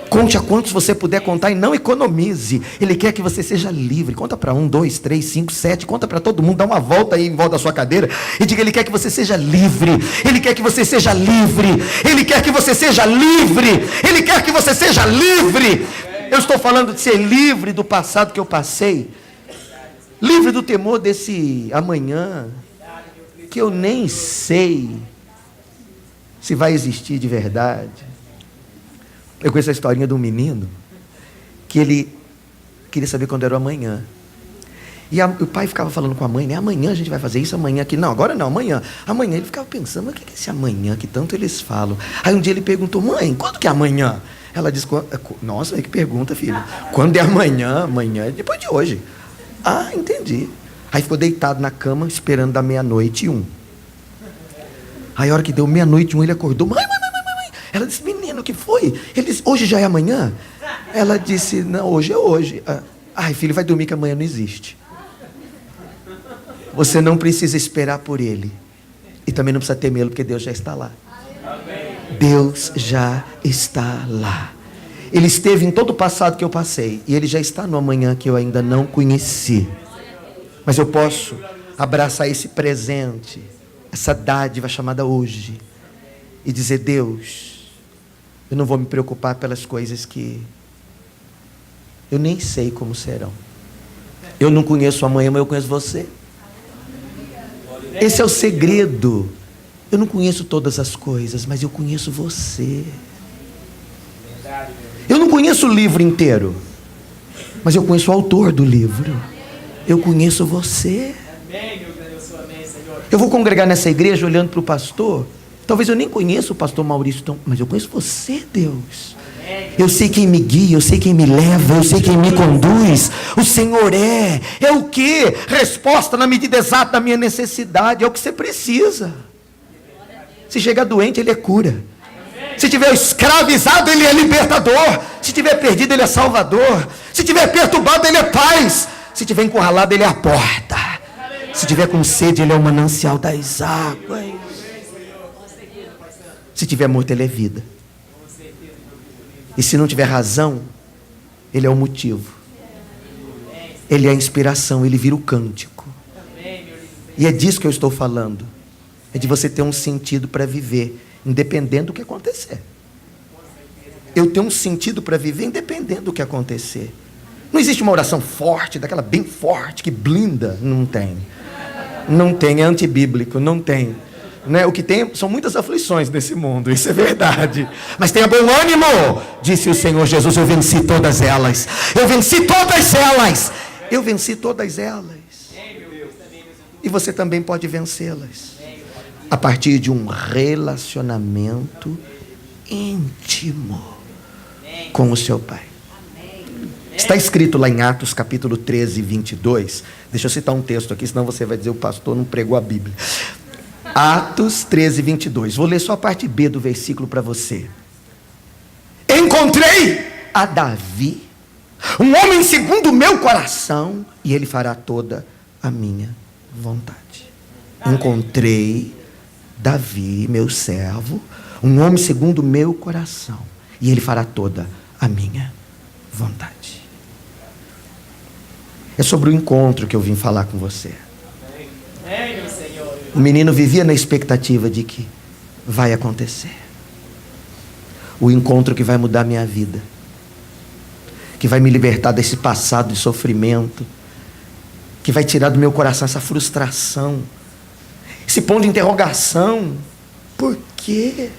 Conte a quantos você puder contar e não economize. Ele quer que você seja livre. Conta para 1, 2, 3, 5, 7. Conta para todo mundo. Dá uma volta aí em volta da sua cadeira e diga, Ele quer que você seja livre. Ele quer que você seja livre. Ele quer que você seja livre. Ele quer que você seja livre. Eu estou falando de ser livre do passado que eu passei. Livre do temor desse amanhã, que eu nem sei se vai existir de verdade. Eu conheço a historinha de um menino que ele queria saber quando era o amanhã. E o pai ficava falando com a mãe, né? Amanhã a gente vai fazer isso, amanhã aqui. Não, agora não, amanhã. Amanhã ele ficava pensando, mas o que é esse amanhã que tanto eles falam? Aí um dia ele perguntou, mãe, quando que é amanhã? Ela disse, nossa, que pergunta, filho. Quando é amanhã? Amanhã é depois de hoje. Entendi. Aí ficou deitado na cama, esperando da 00:01. Aí a hora que deu 00:01, ele acordou, mãe. Ela disse, menino, o que foi? Ele disse, hoje já é amanhã? Ela disse, não, hoje é hoje. Filho, vai dormir que amanhã não existe. Você não precisa esperar por Ele. E também não precisa temê-lo, porque Deus já está lá. Deus já está lá. Ele esteve em todo o passado que eu passei. E Ele já está no amanhã que eu ainda não conheci. Mas eu posso abraçar esse presente, essa dádiva chamada hoje, e dizer, Deus, eu não vou me preocupar pelas coisas que eu nem sei como serão. Eu não conheço amanhã, mas eu conheço você. Esse é o segredo. Eu não conheço todas as coisas, mas eu conheço você. Eu não conheço o livro inteiro, mas eu conheço o autor do livro. Eu conheço você. Eu vou congregar nessa igreja olhando para o pastor. Talvez eu nem conheça o pastor Maurício, mas eu conheço você, Deus. Eu sei quem me guia, eu sei quem me leva, eu sei quem me conduz. O Senhor é o quê? Resposta na medida exata da minha necessidade, é o que você precisa. Se chegar doente, Ele é cura. Se tiver escravizado, Ele é libertador. Se tiver perdido, Ele é salvador. Se tiver perturbado, Ele é paz. Se tiver encurralado, Ele é a porta. Se tiver com sede, Ele é o manancial das águas. Se tiver morto, Ele é vida. E se não tiver razão, Ele é o motivo. Ele é a inspiração, Ele vira o cântico. E é disso que eu estou falando. É de você ter um sentido para viver, independente do que acontecer. Eu tenho um sentido para viver, independente do que acontecer. Não existe uma oração forte, daquela bem forte, que blinda. Não tem. Não tem, é antibíblico, não tem. Né? O que tem são muitas aflições nesse mundo, isso é verdade. Mas tenha bom ânimo, disse o Senhor Jesus, eu venci todas elas. Eu venci todas elas. Eu venci todas elas. E você também pode vencê-las. A partir de um relacionamento íntimo com o seu Pai. Está escrito lá em Atos capítulo 13, 22. Deixa eu citar um texto aqui, senão você vai dizer o pastor não pregou a Bíblia. Atos 13, 22. Vou ler só a parte B do versículo para você. Encontrei a Davi, um homem segundo o meu coração, e ele fará toda a minha vontade. Encontrei Davi, meu servo, um homem segundo o meu coração, e ele fará toda a minha vontade. É sobre o encontro que eu vim falar com você. O menino vivia na expectativa de que vai acontecer. O encontro que vai mudar minha vida, que vai me libertar desse passado de sofrimento, que vai tirar do meu coração essa frustração, esse ponto de interrogação. Por quê?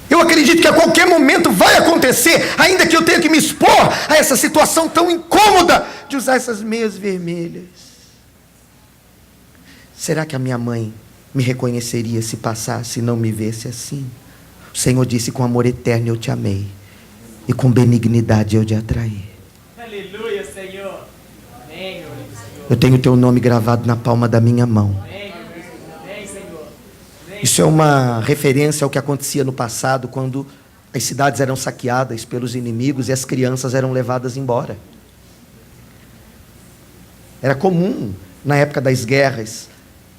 Eu acredito que a qualquer momento vai acontecer, ainda que eu tenha que me expor a essa situação tão incômoda de usar essas meias vermelhas. Será que a minha mãe me reconheceria se passasse e não me visse assim? O Senhor disse: com amor eterno eu te amei, e com benignidade eu te atraí. Aleluia, Senhor. Amém, Senhor. Eu tenho o teu nome gravado na palma da minha mão. Amém, Senhor. Isso é uma referência ao que acontecia no passado, quando as cidades eram saqueadas pelos inimigos e as crianças eram levadas embora. Era comum, na época das guerras,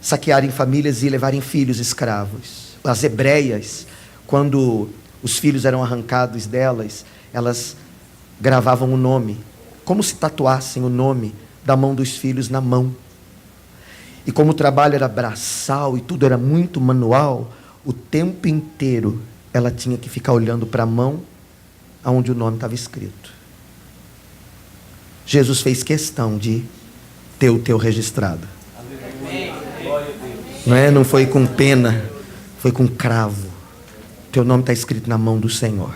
saquearem famílias e levarem filhos escravos. As hebreias, quando os filhos eram arrancados delas, elas gravavam o nome, como se tatuassem o nome da mão dos filhos na mão. E como o trabalho era braçal e tudo era muito manual, o tempo inteiro ela tinha que ficar olhando para a mão onde o nome estava escrito. Jesus fez questão de ter o teu registrado. Não foi com pena, foi com cravo. Teu nome está escrito na mão do Senhor.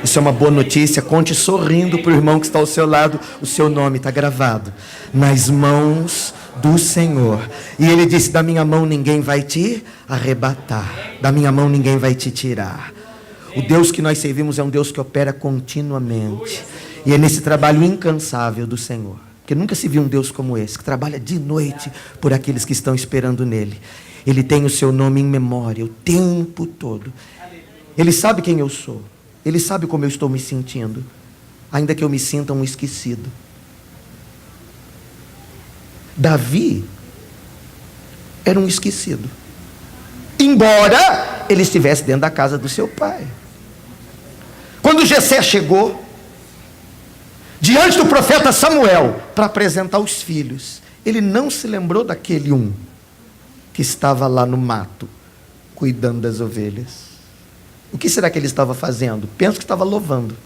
Isso é uma boa notícia. Conte sorrindo para o irmão que está ao seu lado: o seu nome está gravado nas mãos do Senhor. E ele disse: da minha mão ninguém vai te arrebatar, da minha mão ninguém vai te tirar. O Deus que nós servimos é um Deus que opera continuamente, e é nesse trabalho incansável do Senhor, porque nunca se viu um Deus como esse, que trabalha de noite por aqueles que estão esperando nele. Ele tem o seu nome em memória o tempo todo. Ele sabe quem eu sou, ele sabe como eu estou me sentindo, ainda que eu me sinta um esquecido. Davi era um esquecido, embora ele estivesse dentro da casa do seu pai. Quando Jessé chegou diante do profeta Samuel para apresentar os filhos, ele não se lembrou daquele um que estava lá no mato cuidando das ovelhas. O que será que ele estava fazendo? Penso que estava louvando,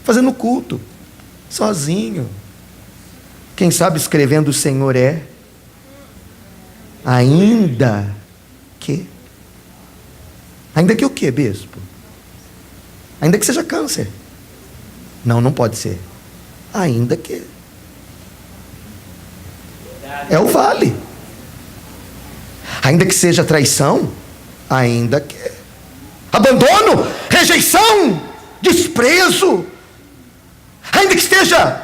fazendo culto, sozinho. Quem sabe escrevendo: o Senhor é, ainda que o que, bispo? Ainda que seja câncer. Não pode ser. Ainda que é o vale. Ainda que seja traição, ainda que abandono, rejeição, desprezo, ainda que esteja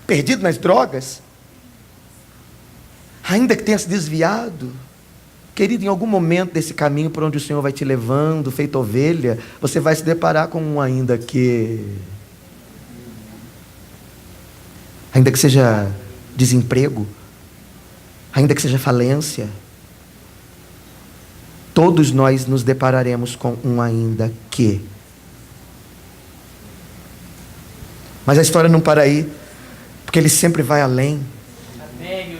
perdido nas drogas, ainda que tenha se desviado, querido, em algum momento desse caminho por onde o Senhor vai te levando, feito ovelha, você vai se deparar com um ainda que seja desemprego, ainda que seja falência. Todos nós nos depararemos com um ainda que. Mas a história não para aí, porque ele sempre vai além.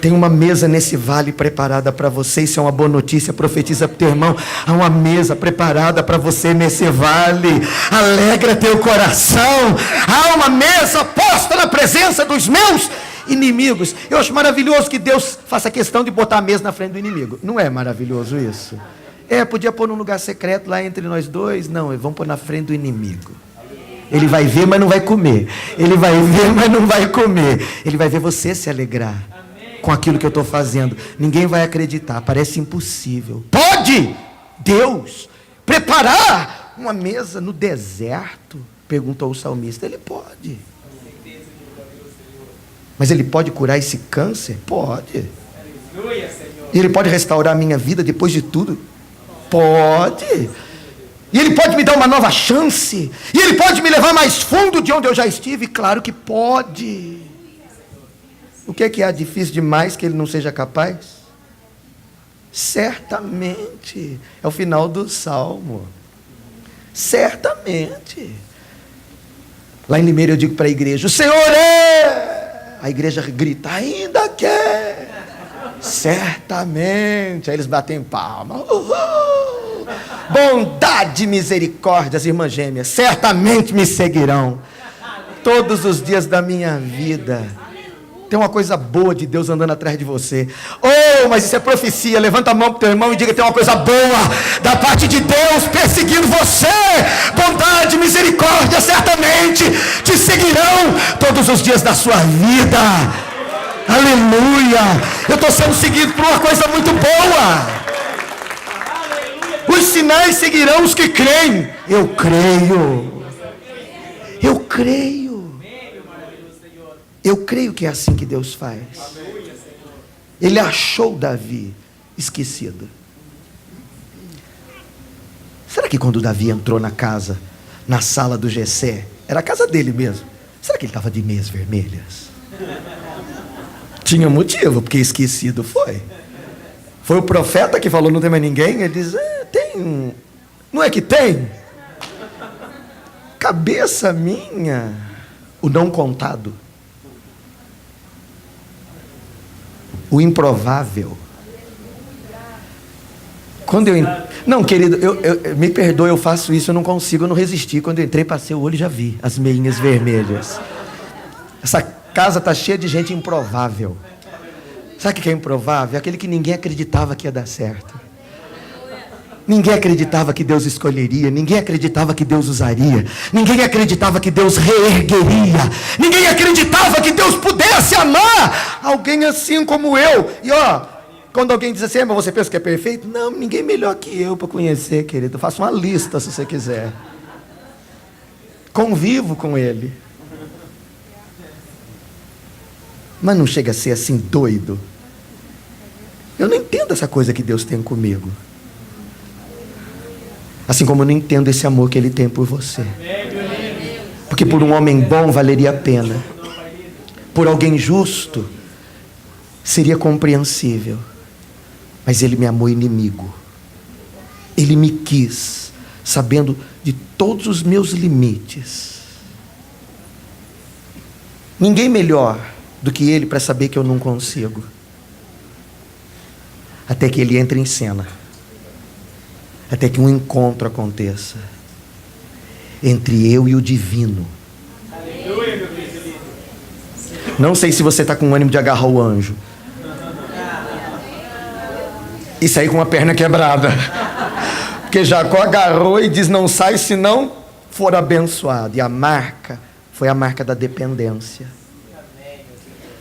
Tem uma mesa nesse vale preparada para você. Isso é uma boa notícia. Profetiza para o teu irmão: há uma mesa preparada para você nesse vale. Alegra teu coração. Há uma mesa posta na presença dos meus inimigos. Eu acho maravilhoso que Deus faça questão de botar a mesa na frente do inimigo. Não é maravilhoso isso? Podia pôr num lugar secreto lá entre nós dois. Não, vamos pôr na frente do inimigo. Ele vai ver, mas não vai comer. Ele vai ver, mas não vai comer. Ele vai ver você se alegrar com aquilo que eu estou fazendo. Ninguém vai acreditar, parece impossível. Pode Deus preparar uma mesa no deserto? Perguntou o salmista. Ele pode. Mas ele pode curar esse câncer? Pode. E ele pode restaurar a minha vida depois de tudo? Pode. E ele pode me dar uma nova chance. E ele pode me levar mais fundo de onde eu já estive? Claro que pode. O que é que há difícil demais que ele não seja capaz? Certamente. É o final do Salmo. Certamente. Lá em Limeira eu digo para a igreja: o Senhor é. A igreja grita: ainda quer. Certamente. Aí eles batem palma. Uhul. Bondade e misericórdia, as irmãs gêmeas, certamente me seguirão todos os dias da minha vida. Tem uma coisa boa de Deus andando atrás de você. Oh, mas isso é profecia. Levanta a mão para o teu irmão e diga: tem uma coisa boa da parte de Deus perseguindo você. Bondade e misericórdia certamente te seguirão todos os dias da sua vida. Aleluia. Eu estou sendo seguido por uma coisa muito boa. Os sinais seguirão os que creem. Eu creio. Eu creio. Eu creio que é assim que Deus faz. Ele achou Davi esquecido. Será que quando Davi entrou na casa, na sala do Jessé, era a casa dele mesmo, será que ele estava de meias vermelhas? Tinha motivo, porque esquecido foi. Foi o profeta que falou: não tem mais ninguém. Ele diz: tem. Não é que tem? Cabeça minha, o não contado, o improvável. Quando eu não, querido, me perdoe, eu faço isso, eu não consigo, eu não resisti. Quando eu entrei, passei o olho e já vi as meinhas vermelhas. Essa casa está cheia de gente improvável. Sabe o que é improvável? Aquele que ninguém acreditava que ia dar certo. Ninguém acreditava que Deus escolheria. Ninguém acreditava que Deus usaria. Ninguém acreditava que Deus reergueria. Ninguém acreditava que Deus pudesse amar alguém assim como eu. E quando alguém diz assim: mas você pensa que é perfeito? Não, ninguém melhor que eu para conhecer, querido. Eu faço uma lista se você quiser. Convivo com ele. Mas não chega a ser assim doido. Eu não entendo essa coisa que Deus tem comigo. Assim como eu não entendo esse amor que Ele tem por você. Porque por um homem bom valeria a pena. Por alguém justo seria compreensível. Mas Ele me amou inimigo. Ele me quis, sabendo de todos os meus limites. Ninguém melhor do que Ele para saber que eu não consigo. Até que Ele entre em cena. Até que um encontro aconteça entre eu e o divino. Aleluia, meu querido. Não sei se você está com ânimo de agarrar o anjo e sair com a perna quebrada. Porque Jacó agarrou e diz: não sai se não for abençoado. E a marca foi a marca da dependência.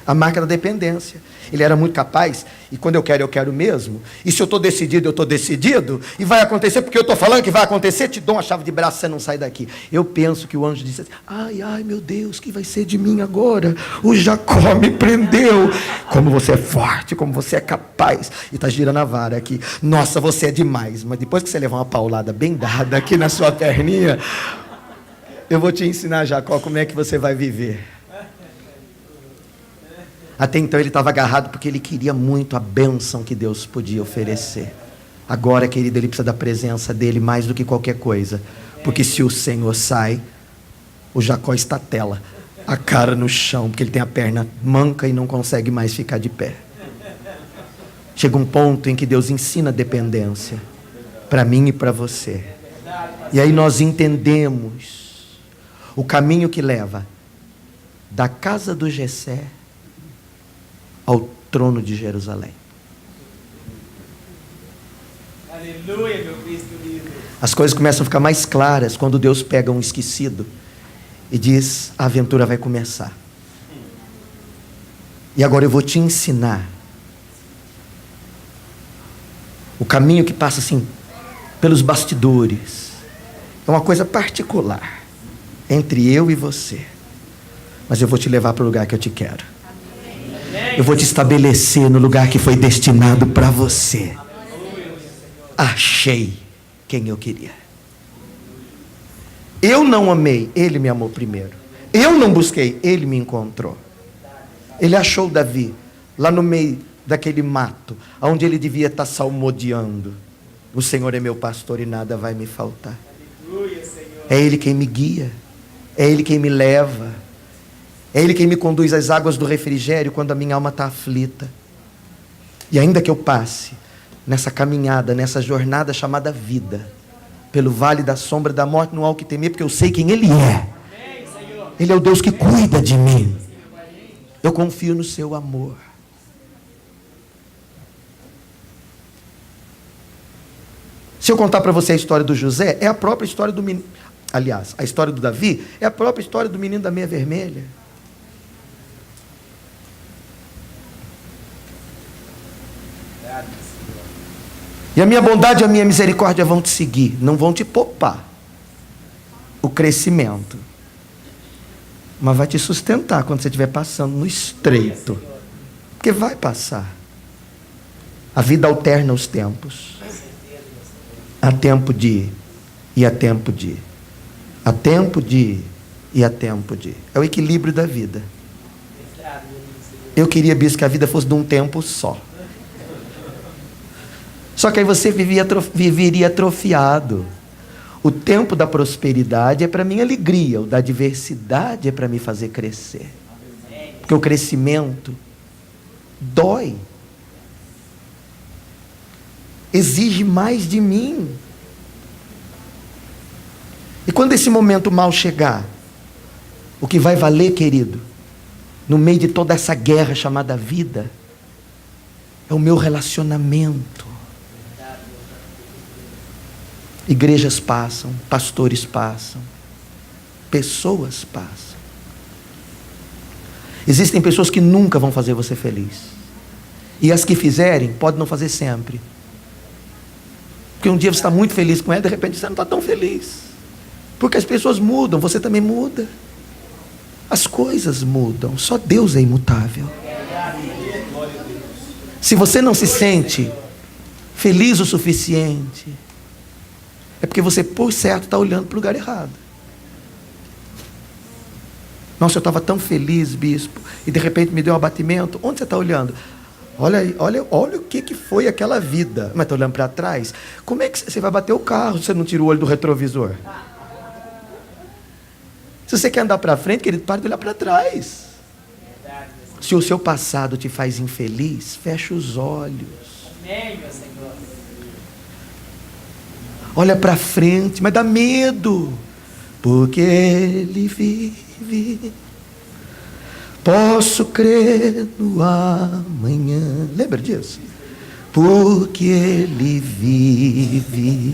A marca da dependência. Ele era muito capaz. E quando eu quero mesmo. E se eu estou decidido, eu estou decidido. E vai acontecer porque eu estou falando que vai acontecer. Te dou uma chave de braço, você não sai daqui. Eu penso que o anjo disse assim: ai meu Deus, o que vai ser de mim agora? O Jacó me prendeu. Como você é forte, como você é capaz. E está girando a vara aqui. Nossa, você é demais. Mas depois que você levar uma paulada bem dada aqui na sua perninha, eu vou te ensinar, Jacó, como é que você vai viver. Até então ele estava agarrado porque ele queria muito a bênção que Deus podia oferecer. Agora, querido, ele precisa da presença dele mais do que qualquer coisa. Porque se o Senhor sai, o Jacó estatela, a cara no chão, porque ele tem a perna manca e não consegue mais ficar de pé. Chega um ponto em que Deus ensina a dependência para mim e para você. E aí nós entendemos o caminho que leva da casa do Jessé ao trono de Jerusalém. Aleluia, meu Cristo lindo. As coisas começam a ficar mais claras quando Deus pega um esquecido e diz: a aventura vai começar. E agora eu vou te ensinar o caminho que passa assim pelos bastidores. É uma coisa particular entre eu e você. Mas eu vou te levar para o lugar que eu te quero. Eu vou te estabelecer no lugar que foi destinado para você. Achei quem eu queria. Eu não amei, Ele me amou primeiro. Eu não busquei, Ele me encontrou. Ele achou Davi lá no meio daquele mato, onde ele devia estar salmodiando. O Senhor é meu pastor e nada vai me faltar. É Ele quem me guia, é Ele quem me leva, é Ele quem me conduz às águas do refrigério quando a minha alma está aflita. E ainda que eu passe nessa caminhada, nessa jornada chamada vida, pelo vale da sombra da morte, não há o que temer, porque eu sei quem Ele é. Ele é o Deus que cuida de mim. Eu confio no seu amor. Se eu contar para você a história do José, é a própria história do menino. Aliás, a história do Davi é a própria história do menino da meia vermelha. E a minha bondade e a minha misericórdia vão te seguir, não vão te poupar o crescimento, mas vai te sustentar quando você estiver passando no estreito, porque vai passar. A vida alterna os tempos. Há tempo de ir e há tempo de ir. Há tempo de ir e há tempo de ir. É o equilíbrio da vida. Eu queria, bispo, que a vida fosse de um tempo só. Só que aí você viveria atrofiado. O tempo da prosperidade é para minha alegria, o da adversidade é para me fazer crescer. Porque o crescimento dói. Exige mais de mim. E quando esse momento mal chegar, o que vai valer, querido, no meio de toda essa guerra chamada vida, é o meu relacionamento. Igrejas passam, pastores passam, pessoas passam. Existem pessoas que nunca vão fazer você feliz. E as que fizerem, podem não fazer sempre. Porque um dia você está muito feliz com ela, de repente você não está tão feliz. Porque as pessoas mudam, você também muda. As coisas mudam, só Deus é imutável. Se você não se sente feliz o suficiente, é porque você, por certo, está olhando para o lugar errado. Nossa, eu estava tão feliz, bispo, e de repente me deu um abatimento. Onde você está olhando? Olha o que foi aquela vida. Mas está olhando para trás? Como é que você vai bater o carro se você não tira o olho do retrovisor? Se você quer andar para frente, querido, para de olhar para trás. Se o seu passado te faz infeliz, fecha os olhos. Olha para frente, mas dá medo. Porque Ele vive. Posso crer no amanhã. Lembra disso? Porque Ele vive.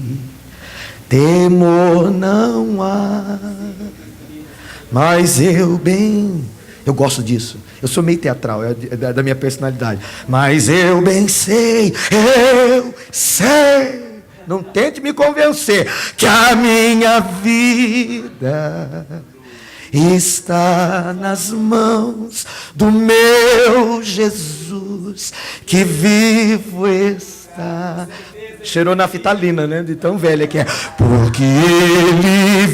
Temor não há. Mas eu gosto disso. Eu sou meio teatral, é da minha personalidade. Mas eu bem sei. Não tente me convencer que a minha vida está nas mãos do meu Jesus, que vivo está. Cheirou naftalina, né? De tão velha que é. Porque Ele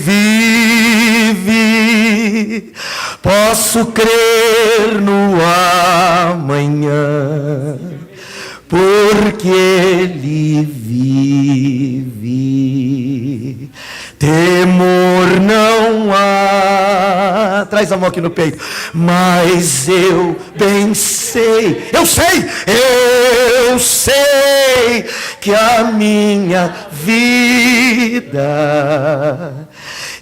vive, posso crer no amanhã. Porque Ele vive, temor não há. Traz a mão aqui no peito. Mas eu bem sei, eu sei que a minha vida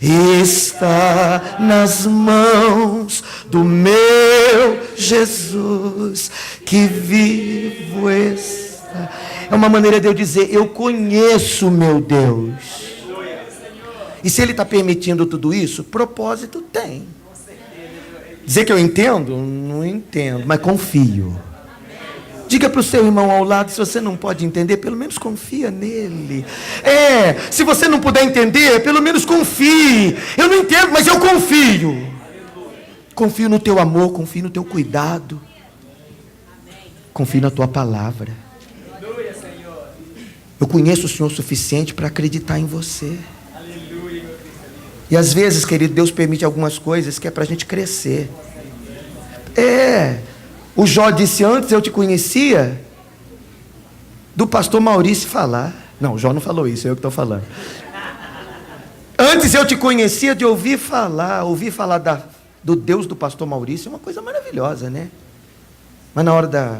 está nas mãos do meu Jesus, que vivo está. É uma maneira de eu dizer, eu conheço meu Deus. E se Ele está permitindo tudo isso, propósito tem. Dizer que eu entendo? Não entendo, mas confio. Diga para o seu irmão ao lado, se você não pode entender, pelo menos confia nele. Se você não puder entender, pelo menos confie. Eu não entendo, mas eu confio. Confio no teu amor, confio no teu cuidado. Confio na tua palavra. Eu conheço o Senhor o suficiente para acreditar em você. E às vezes, querido, Deus permite algumas coisas que é para a gente crescer. O Jó disse: antes eu te conhecia do pastor Maurício falar. Não, o Jó não falou isso, é eu que estou falando. Antes eu te conhecia de ouvir falar do Deus do pastor Maurício, é uma coisa maravilhosa, né? Mas na hora da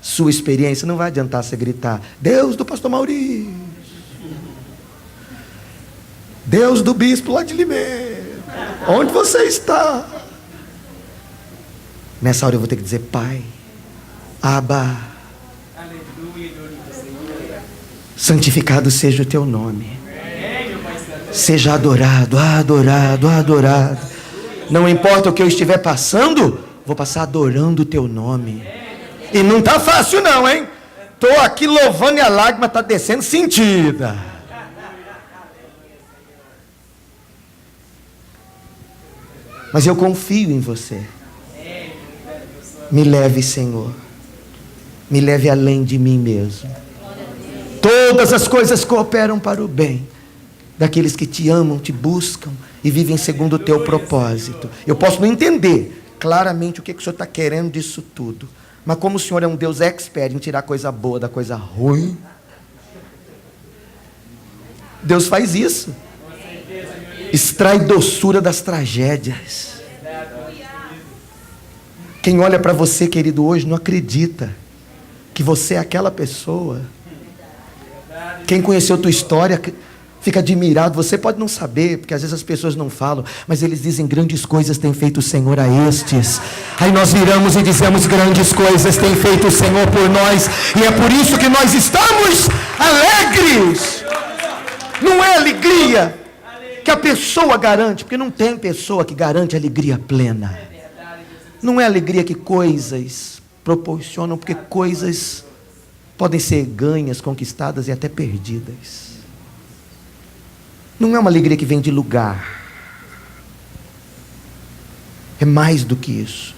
sua experiência, não vai adiantar você gritar: Deus do pastor Maurício, Deus do bispo lá de Limeira, onde você está? Nessa hora eu vou ter que dizer: Pai, Abba, santificado seja o teu nome, seja adorado, adorado, adorado. Não importa o que eu estiver passando, vou passar adorando o teu nome. E não está fácil não, hein? Estou aqui louvando e a lágrima está descendo sentida. Mas eu confio em você. Me leve, Senhor. Me leve além de mim mesmo. Todas as coisas cooperam para o bem daqueles que te amam, te buscam e vivem segundo o teu propósito. Eu posso não entender claramente o que o Senhor está querendo disso tudo, mas como o Senhor é um Deus expert em tirar coisa boa da coisa ruim, Deus faz isso. Extrai doçura das tragédias. Quem olha para você, querido, hoje não acredita que você é aquela pessoa. Quem conheceu tua história fica admirado. Você pode não saber, porque às vezes as pessoas não falam, mas eles dizem: grandes coisas tem feito o Senhor a estes. Aí nós viramos e dizemos: grandes coisas tem feito o Senhor por nós, e é por isso que nós estamos alegres. Não é alegria que a pessoa garante, porque não tem pessoa que garante alegria plena. Não é alegria que coisas proporcionam, porque coisas podem ser ganhas, conquistadas e até perdidas. Não é uma alegria que vem de lugar. É mais do que isso.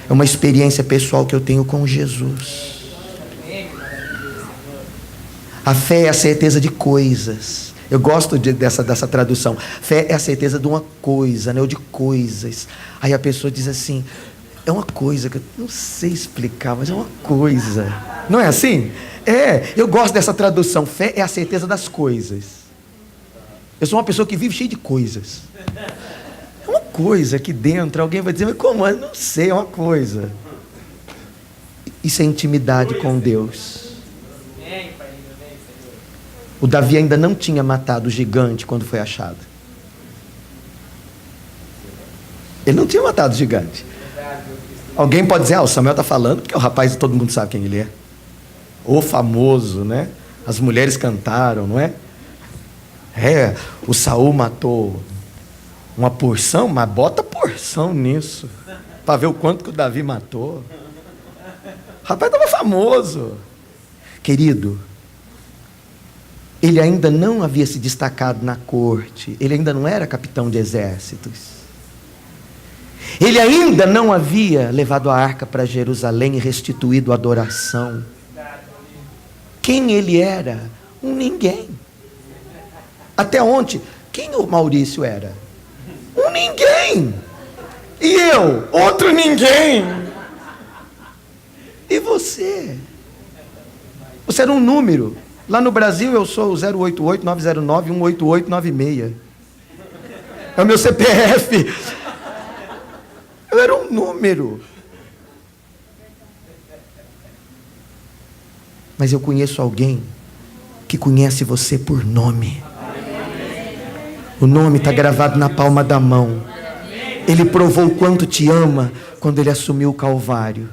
É uma experiência pessoal que eu tenho com Jesus. A fé é a certeza de coisas. Eu gosto dessa tradução. Fé é a certeza de uma coisa, né? Ou de coisas. Aí a pessoa diz assim: é uma coisa que eu não sei explicar, mas é uma coisa. Não é assim? É, eu gosto dessa tradução. Fé é a certeza das coisas. Eu sou uma pessoa que vive cheia de coisas. É uma coisa aqui dentro. Alguém vai dizer: mas como? Eu não sei, é uma coisa. Isso é intimidade com Deus. O Davi ainda não tinha matado o gigante quando foi achado. Ele não tinha matado o gigante. Alguém pode dizer: o Samuel está falando, porque o rapaz, todo mundo sabe quem ele é. O famoso, né? As mulheres cantaram, não é? O Saul matou uma porção, mas bota porção nisso, para ver o quanto que o Davi matou. O rapaz estava famoso. Querido, ele ainda não havia se destacado na corte, ele ainda não era capitão de exércitos. Ele ainda não havia levado a arca para Jerusalém e restituído a adoração. Quem ele era? Um ninguém. Até ontem, quem o Maurício era? Um ninguém. E eu? Outro ninguém. E você? Você era um número. Lá no Brasil eu sou o 088-909-18896. É o meu CPF. Eu era um número. Mas eu conheço alguém que conhece você por nome. O nome está gravado na palma da mão. Ele provou o quanto te ama quando ele assumiu o Calvário.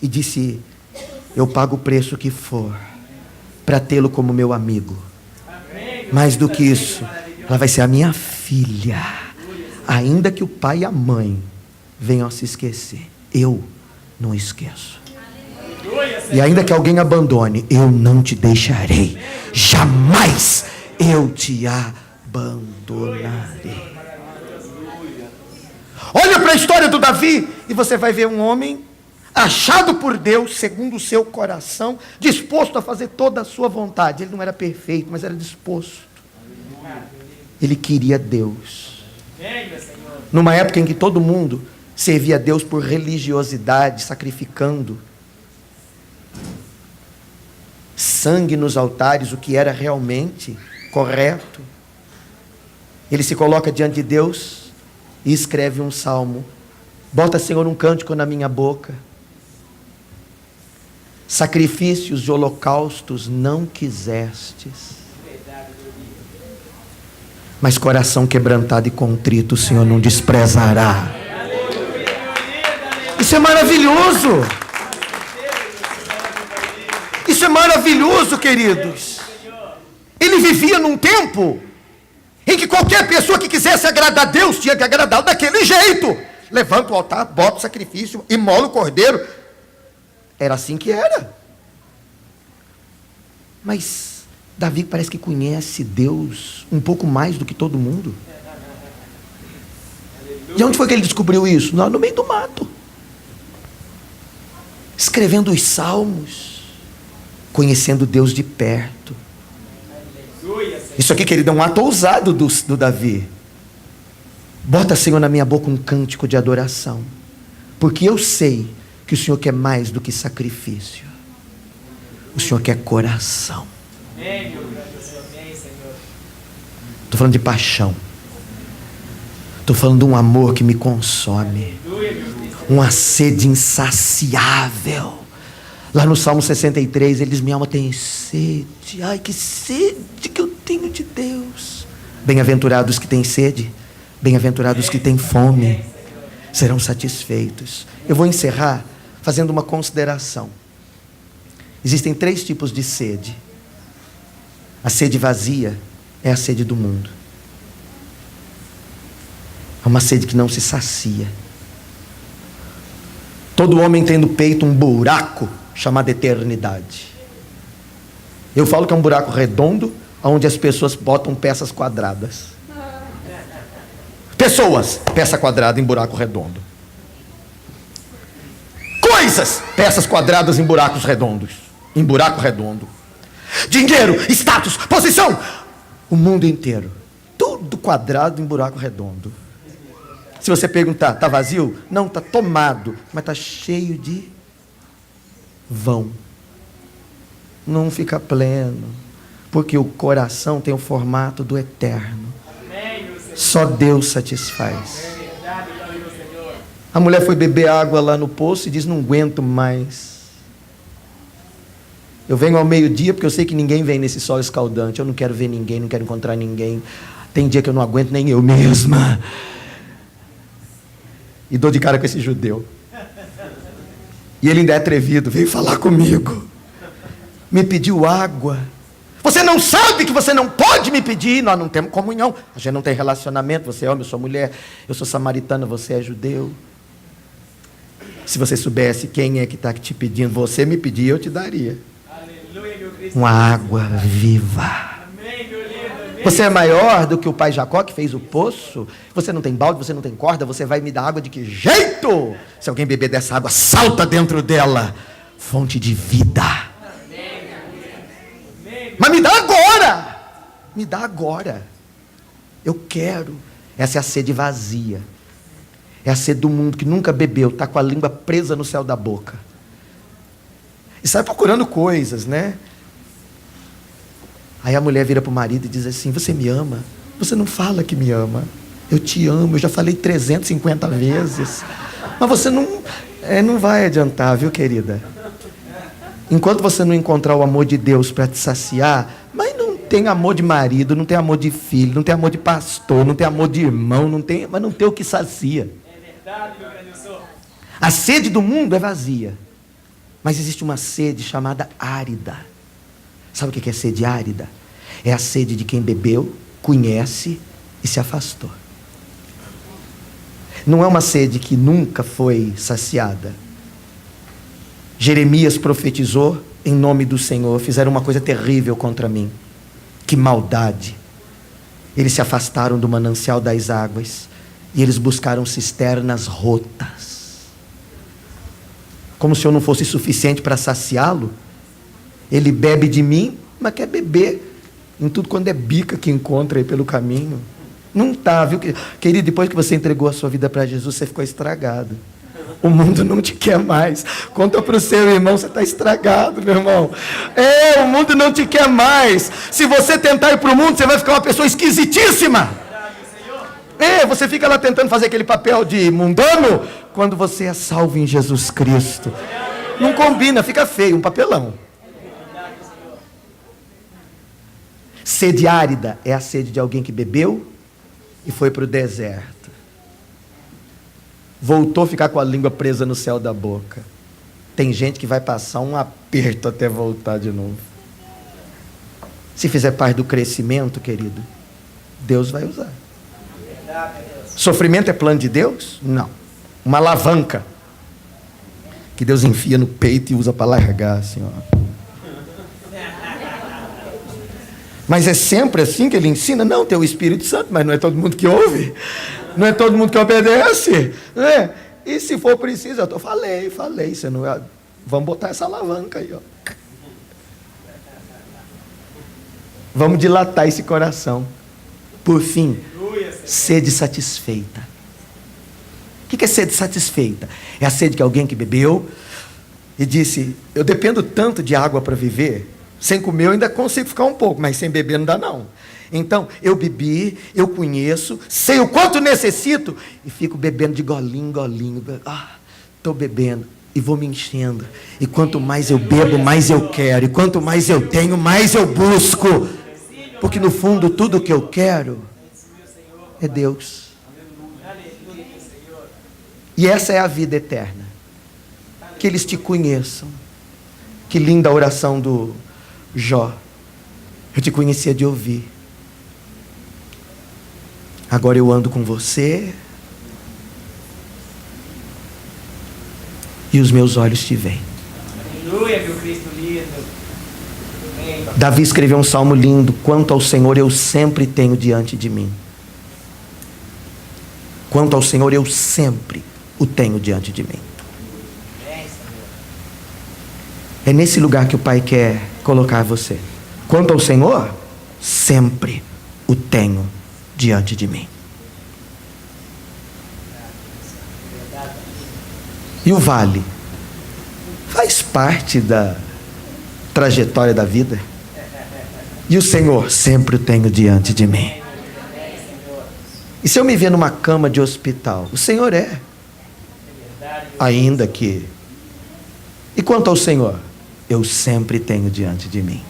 E disse: eu pago o preço que for para tê-lo como meu amigo. Mais do que isso, ela vai ser a minha filha. Ainda que o pai e a mãe venham a se esquecer, eu não esqueço. E ainda que alguém abandone, eu não te deixarei. Jamais eu te abandonarei. Olha para a história do Davi e você vai ver um homem achado por Deus, segundo o seu coração, disposto a fazer toda a sua vontade. Ele não era perfeito, mas era disposto. Ele queria Deus. Numa época em que todo mundo servia a Deus por religiosidade, sacrificando sangue nos altares, o que era realmente correto. Ele se coloca diante de Deus e escreve um salmo. Bota, Senhor, um cântico na minha boca. Sacrifícios e holocaustos não quisestes, mas coração quebrantado e contrito o Senhor não desprezará. Isso é maravilhoso. Isso é maravilhoso, queridos. Ele vivia num tempo em que qualquer pessoa que quisesse agradar a Deus tinha que agradá-lo daquele jeito. Levanta o altar, bota o sacrifício, imola o cordeiro. Era assim que era. Mas Davi parece que conhece Deus um pouco mais do que todo mundo. De onde foi que ele descobriu isso? Lá no meio do mato. Escrevendo os salmos, conhecendo Deus de perto. Isso aqui, querido, é um ato ousado do Davi. Bota, Senhor, na minha boca um cântico de adoração, porque eu sei que o Senhor quer mais do que sacrifício. O Senhor quer coração. Estou falando de paixão. Estou falando de um amor que me consome. Uma sede insaciável. Lá no Salmo 63, ele diz: minha alma tem sede. Ai, que sede que eu tenho de Deus. Bem-aventurados que têm sede, bem-aventurados que têm fome, serão satisfeitos. Eu vou encerrar fazendo uma consideração. Existem 3 tipos de sede. A sede vazia é a sede do mundo. É uma sede que não se sacia. Todo homem tem no peito um buraco chamado eternidade. Eu falo que é um buraco redondo, onde as pessoas botam peças quadradas. Pessoas, peça quadrada em buraco redondo. Coisas, peças quadradas em buracos redondos. Em buraco redondo. Dinheiro, status, posição. O mundo inteiro. Tudo quadrado em buraco redondo. Se você perguntar, está vazio? Não, está tomado, mas está cheio de vão. Não fica pleno, porque o coração tem o formato do eterno. Só Deus satisfaz. A mulher foi beber água lá no poço e diz: não aguento mais. Eu venho ao meio-dia porque eu sei que ninguém vem nesse sol escaldante. Eu não quero ver ninguém, não quero encontrar ninguém. Tem dia que eu não aguento nem eu mesma. E dou de cara com esse judeu. E ele ainda é atrevido, veio falar comigo. Me pediu água. Você não sabe que você não pode me pedir? Nós não temos comunhão. A gente não tem relacionamento. Você é homem, eu sou mulher. Eu sou samaritana, você é judeu. Se você soubesse quem é que está te pedindo, você me pedir, eu te daria. Uma água viva. Você é maior do que o pai Jacó que fez o poço? Você não tem balde, você não tem corda, você vai me dar água de que jeito? Se alguém beber dessa água, salta dentro dela. Fonte de vida. Mas me dá agora. Me dá agora. Eu quero. Essa é a sede vazia. É a sede do mundo que nunca bebeu, está com a língua presa no céu da boca. E sai procurando coisas, né? Aí a mulher vira para o marido e diz assim: você me ama? Você não fala que me ama. Eu te amo, eu já falei 350 vezes. Mas você não vai adiantar, viu, querida? Enquanto você não encontrar o amor de Deus para te saciar, mas não tem amor de marido, não tem amor de filho, não tem amor de pastor, não tem amor de irmão, mas não tem o que sacia. É verdade, meu grande senhor. A sede do mundo é vazia. Mas existe uma sede chamada árida. Sabe o que é sede árida? É a sede de quem bebeu, conhece e se afastou. Não é uma sede que nunca foi saciada. Jeremias profetizou em nome do Senhor: fizeram uma coisa terrível contra mim. Que maldade! Eles se afastaram do manancial das águas e eles buscaram cisternas rotas. Como se eu não fosse suficiente para saciá-lo, ele bebe de mim, mas quer beber em tudo quando é bica que encontra aí pelo caminho. Não está, viu? Querido, depois que você entregou a sua vida para Jesus, você ficou estragado. O mundo não te quer mais. Conta para o seu irmão, você está estragado, meu irmão. O mundo não te quer mais. Se você tentar ir para o mundo, você vai ficar uma pessoa esquisitíssima. Você fica lá tentando fazer aquele papel de mundano, quando você é salvo em Jesus Cristo. Não combina, fica feio, um papelão. Sede árida é a sede de alguém que bebeu e foi para o deserto. Voltou a ficar com a língua presa no céu da boca. Tem gente que vai passar um aperto até voltar de novo. Se fizer parte do crescimento, querido, Deus vai usar. Sofrimento é plano de Deus? Não. Uma alavanca que Deus enfia no peito e usa para largar assim, ó. Mas é sempre assim que ele ensina? Não, tem o Espírito Santo, mas não é todo mundo que ouve. Não é todo mundo que obedece. Né? E se for preciso, falei. Você não, vamos botar essa alavanca aí, ó. Vamos dilatar esse coração. Por fim, sede satisfeita. O que é sede satisfeita? É a sede que alguém que bebeu e disse, eu dependo tanto de água para viver, sem comer eu ainda consigo ficar um pouco, mas sem beber não dá não. Então, eu bebi, eu conheço, sei o quanto necessito, e fico bebendo de golinho em golinho. Estou bebendo e vou me enchendo. E quanto mais eu bebo, mais eu quero. E quanto mais eu tenho, mais eu busco. Porque no fundo, tudo o que eu quero é Deus. E essa é a vida eterna. Que eles te conheçam. Que linda a oração do Jó. Eu te conhecia de ouvir. Agora eu ando com você. E os meus olhos te veem. Aleluia, meu Cristo lindo. Davi escreveu um salmo lindo. Quanto ao Senhor eu sempre tenho diante de mim. Quanto ao Senhor eu sempre o tenho diante de mim. É nesse lugar que o Pai quer colocar você. Quanto ao Senhor, sempre o tenho diante de mim. E o vale faz parte da trajetória da vida. E o Senhor sempre o tenho diante de mim. E se eu me ver numa cama de hospital, o Senhor é. Ainda que. E quanto ao Senhor, eu sempre tenho diante de mim.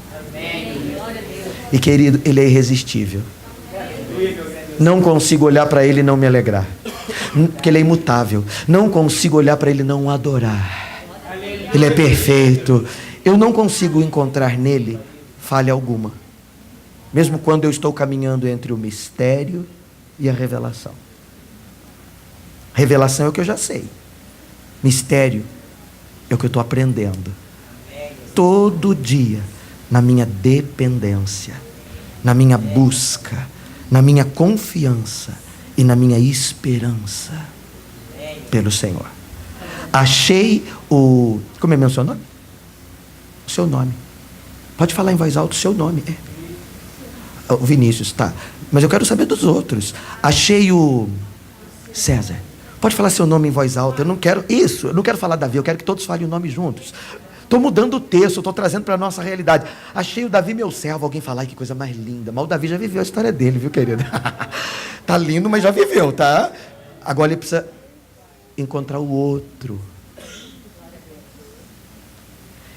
E querido, Ele é irresistível. Não consigo olhar para Ele e não me alegrar. Porque Ele é imutável. Não consigo olhar para Ele e não o adorar. Ele é perfeito. Eu não consigo encontrar nele falha alguma. Mesmo quando eu estou caminhando entre o mistério e a revelação. Revelação é o que eu já sei. Mistério é o que eu estou aprendendo. Todo dia, na minha dependência, na minha busca, na minha confiança e na minha esperança pelo Senhor. Achei o... Como é meu seu nome? O seu nome. Pode falar em voz alta o seu nome. O Vinícius, tá. Mas eu quero saber dos outros. Achei o César. Pode falar seu nome em voz alta. Eu não quero isso. Eu não quero falar Davi. Eu quero que todos falem o nome juntos. Estou mudando o texto. Estou trazendo para a nossa realidade. Achei o Davi meu servo. Alguém falar, que coisa mais linda. Mas o Davi já viveu a história dele, viu, querido? Tá lindo, mas já viveu, tá? Agora ele precisa encontrar o outro.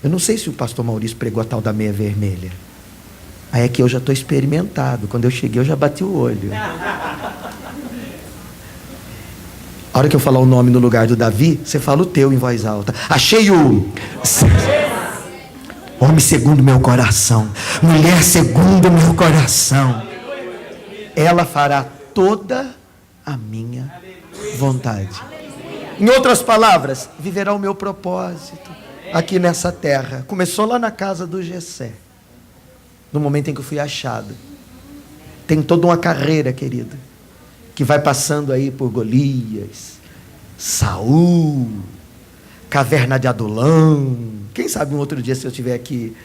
Eu não sei se o pastor Maurício pregou a tal da meia vermelha. Aí é que eu já estou experimentado. Quando eu cheguei, eu já bati o olho. A hora que eu falar o nome no lugar do Davi, você fala o teu em voz alta. Achei o... Homem segundo meu coração. Mulher segundo meu coração. Ela fará toda a minha vontade. Em outras palavras, viverá o meu propósito aqui nessa terra. Começou lá na casa do Jessé. No momento em que eu fui achado. Tem toda uma carreira, querido, que vai passando aí por Golias, Saul, Caverna de Adulão. Quem sabe um outro dia, se eu estiver aqui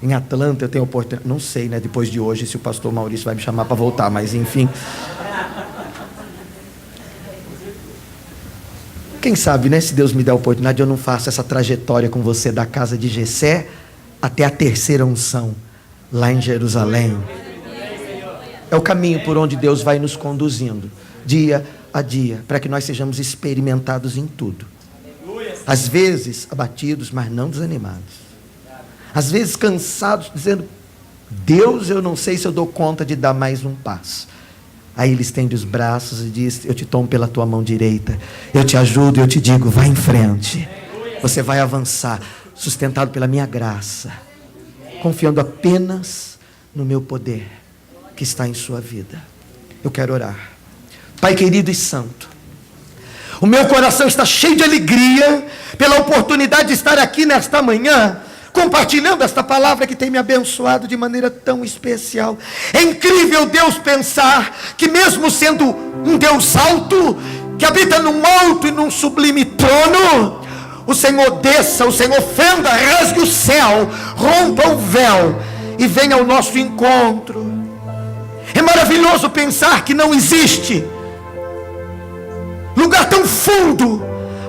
em Atlanta, eu tenho oportunidade. Não sei, né? Depois de hoje, se o pastor Maurício vai me chamar para voltar, mas enfim. Quem sabe, né? Se Deus me der a oportunidade, eu não faço essa trajetória com você da casa de Jessé até a terceira unção, lá em Jerusalém. É o caminho por onde Deus vai nos conduzindo, dia a dia, para que nós sejamos experimentados em tudo. Às vezes abatidos, mas não desanimados. Às vezes cansados, dizendo: Deus, eu não sei se eu dou conta de dar mais um passo. Aí Ele estende os braços e diz: eu te tomo pela tua mão direita, eu te ajudo e eu te digo: vai em frente. Você vai avançar, sustentado pela minha graça, confiando apenas no meu poder que está em sua vida. Eu quero orar. Pai querido e santo, o meu coração está cheio de alegria pela oportunidade de estar aqui nesta manhã, compartilhando esta palavra que tem me abençoado de maneira tão especial. É incrível, Deus, pensar que mesmo sendo um Deus alto, que habita num alto e num sublime trono, o Senhor desça, o Senhor fenda, rasgue o céu, rompa o véu e venha ao nosso encontro. É maravilhoso pensar que não existe lugar tão fundo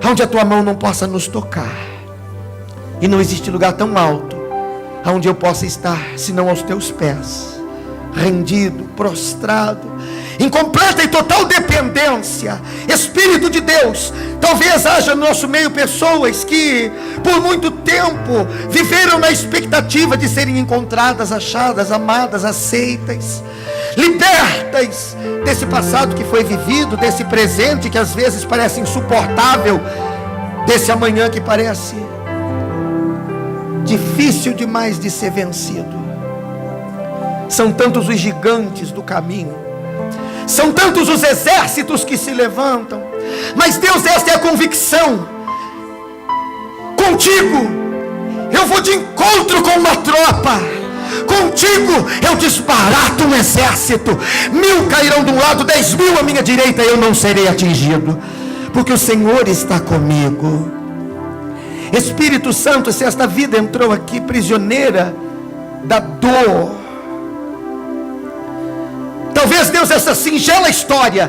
onde a tua mão não possa nos tocar. E não existe lugar tão alto onde eu possa estar, senão aos teus pés, rendido, prostrado, em completa e total dependência. Espírito de Deus, talvez haja no nosso meio pessoas que por muito tempo viveram na expectativa de serem encontradas, achadas, amadas, aceitas, libertas desse passado que foi vivido, desse presente que às vezes parece insuportável, desse amanhã que parece difícil demais de ser vencido. São tantos os gigantes do caminho, são tantos os exércitos que se levantam, mas Deus, esta é a convicção: contigo eu vou de encontro com uma tropa, contigo eu desbarato um exército. 1000 cairão de um lado, 10.000 à minha direita, eu não serei atingido, porque o Senhor está comigo. Espírito Santo, se esta vida entrou aqui prisioneira da dor, talvez Deus, essa singela história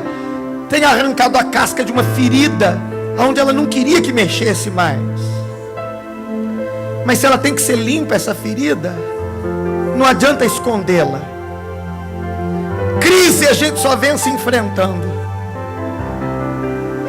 tenha arrancado a casca de uma ferida onde ela não queria que mexesse mais. Mas se ela tem que ser limpa, essa ferida, não adianta escondê-la. Crise a gente só vem se enfrentando.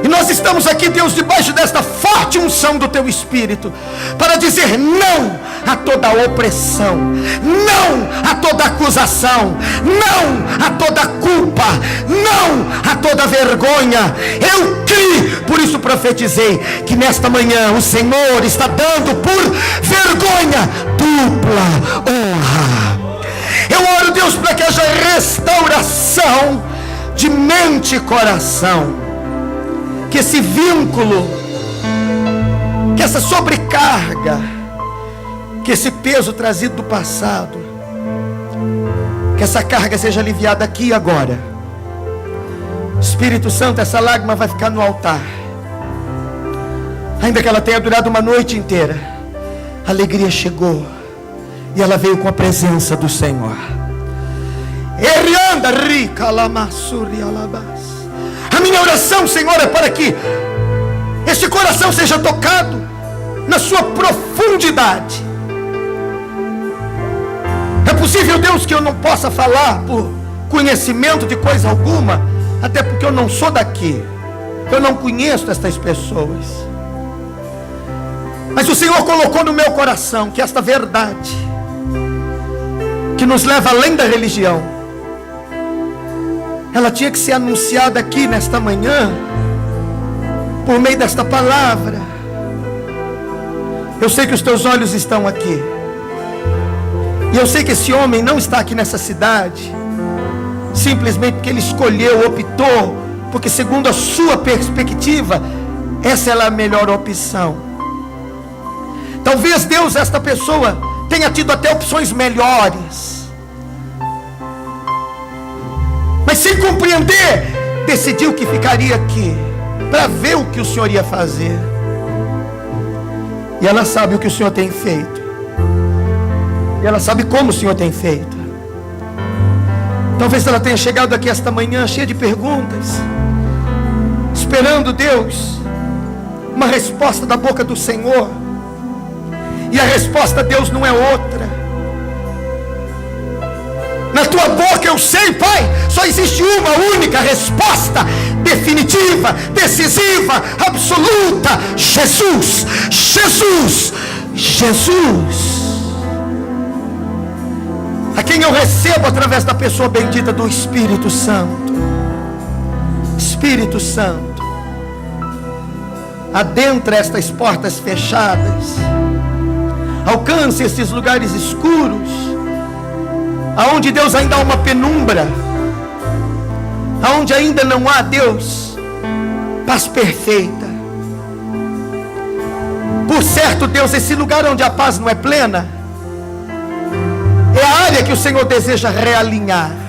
E nós estamos aqui, Deus, debaixo desta forte unção do Teu Espírito, para dizer não a toda opressão, não a toda acusação, não a toda culpa, não a toda vergonha. Eu criei, por isso profetizei, que nesta manhã o Senhor está dando por vergonha dupla honra. Eu oro, Deus, para que haja restauração de mente e coração. Que esse vínculo, que essa sobrecarga, que esse peso trazido do passado, que essa carga seja aliviada aqui e agora. Espírito Santo, essa lágrima vai ficar no altar, ainda que ela tenha durado uma noite inteira. A alegria chegou e ela veio com a presença do Senhor. Erianda rica lamassuri alabas. A minha oração, Senhor, é para que este coração seja tocado na sua profundidade. É possível, Deus, que eu não possa falar por conhecimento de coisa alguma, até porque eu não sou daqui, eu não conheço estas pessoas. Mas o Senhor colocou no meu coração que esta verdade, que nos leva além da religião, ela tinha que ser anunciada aqui nesta manhã, por meio desta palavra. Eu sei que os teus olhos estão aqui, e eu sei que esse homem não está aqui nessa cidade simplesmente porque ele escolheu, optou, porque segundo a sua perspectiva, essa é a melhor opção. Talvez, Deus, esta pessoa tenha tido até opções melhores, mas sem compreender, decidiu que ficaria aqui para ver o que o Senhor ia fazer. E ela sabe o que o Senhor tem feito, e ela sabe como o Senhor tem feito. Talvez ela tenha chegado aqui esta manhã cheia de perguntas, esperando, Deus, uma resposta da boca do Senhor. E a resposta, Deus, não é outra. Na tua boca eu sei, Pai, só existe uma única resposta definitiva, decisiva, absoluta: Jesus, Jesus, Jesus. A quem eu recebo através da pessoa bendita do Espírito Santo. Espírito Santo, adentra estas portas fechadas, alcance esses lugares escuros, aonde, Deus, ainda há uma penumbra, aonde ainda não há, Deus, paz perfeita. Por certo, Deus, esse lugar onde a paz não é plena, é a área que o Senhor deseja realinhar.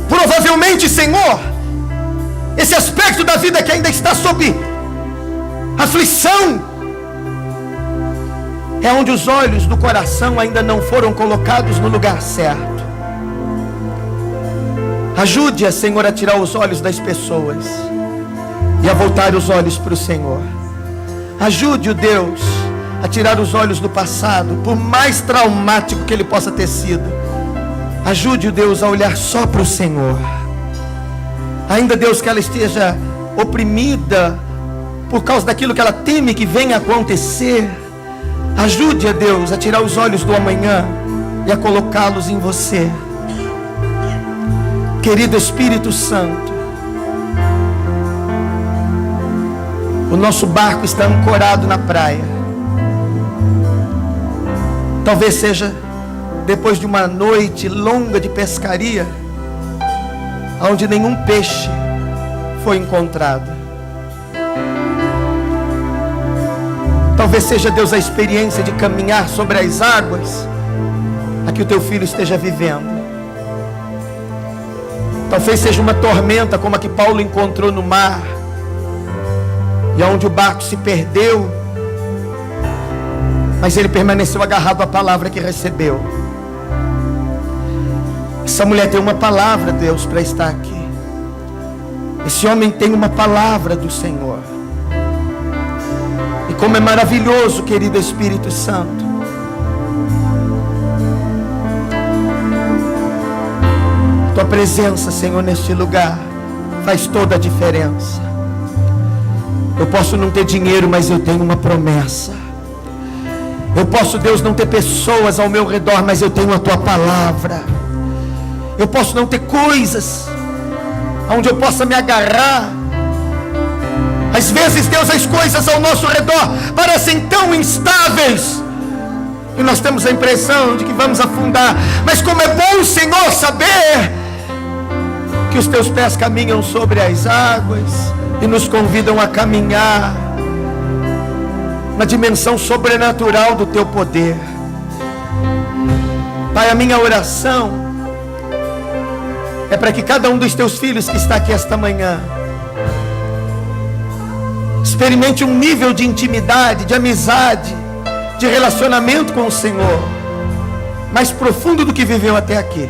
Provavelmente, Senhor, esse aspecto da vida que ainda está sob aflição, é onde os olhos do coração ainda não foram colocados no lugar certo. Ajude-a, Senhor, a tirar os olhos das pessoas e a voltar os olhos para o Senhor. Ajude-o, Deus, a tirar os olhos do passado, por mais traumático que ele possa ter sido. Ajude-o, Deus, a olhar só para o Senhor. Ainda, Deus, que ela esteja oprimida por causa daquilo que ela teme que venha a acontecer, ajude-a, Deus, a tirar os olhos do amanhã e a colocá-los em você. Querido Espírito Santo, o nosso barco está ancorado na praia. Talvez seja depois de uma noite longa de pescaria, onde nenhum peixe foi encontrado. Talvez seja, Deus, a experiência de caminhar sobre as águas a que o teu filho esteja vivendo. Talvez seja uma tormenta como a que Paulo encontrou no mar, e onde o barco se perdeu, mas ele permaneceu agarrado à palavra que recebeu. Essa mulher tem uma palavra, Deus, para estar aqui. Esse homem tem uma palavra do Senhor. E como é maravilhoso, querido Espírito Santo, tua presença, Senhor, neste lugar faz toda a diferença. Eu posso não ter dinheiro, mas eu tenho uma promessa. Eu posso, Deus, não ter pessoas ao meu redor, mas eu tenho a tua palavra. Eu posso não ter coisas onde eu possa me agarrar. Às vezes, Deus, as coisas ao nosso redor parecem tão instáveis e nós temos a impressão de que vamos afundar. Mas como é bom, Senhor, saber que os teus pés caminham sobre as águas e nos convidam a caminhar na dimensão sobrenatural do teu poder. Pai, a minha oração é para que cada um dos teus filhos que está aqui esta manhã experimente um nível de intimidade, de amizade, de relacionamento com o Senhor mais profundo do que viveu até aqui.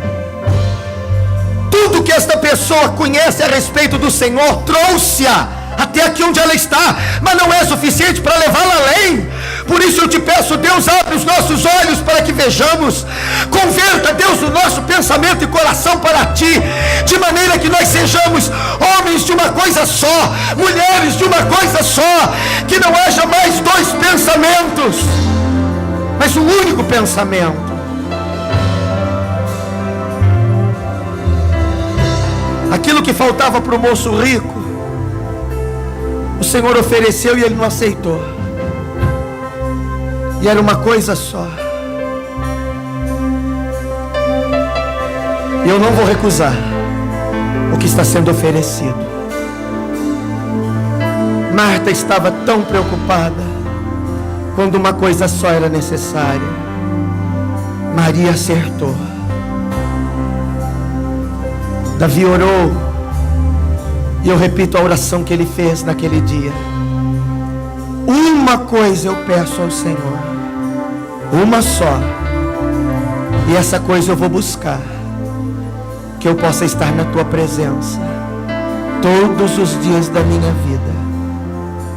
Tudo que esta pessoa conhece a respeito do Senhor trouxe-a até aqui onde ela está, mas não é suficiente para levá-la além. Por isso eu te peço, Deus, abre os nossos olhos para que vejamos. Converta, Deus, o nosso pensamento e coração para ti, de maneira que nós sejamos homens de uma coisa só, mulheres de uma coisa só, que não haja mais dois pensamentos, mas um único pensamento. Aquilo que faltava para o moço rico, o Senhor ofereceu e ele não aceitou. E era uma coisa só. E eu não vou recusar o que está sendo oferecido. Marta estava tão preocupada quando uma coisa só era necessária. Maria acertou. Davi orou, e eu repito a oração que ele fez naquele dia. Uma coisa eu peço ao Senhor, uma só, e essa coisa eu vou buscar, que eu possa estar na tua presença. todos os dias da minha vida.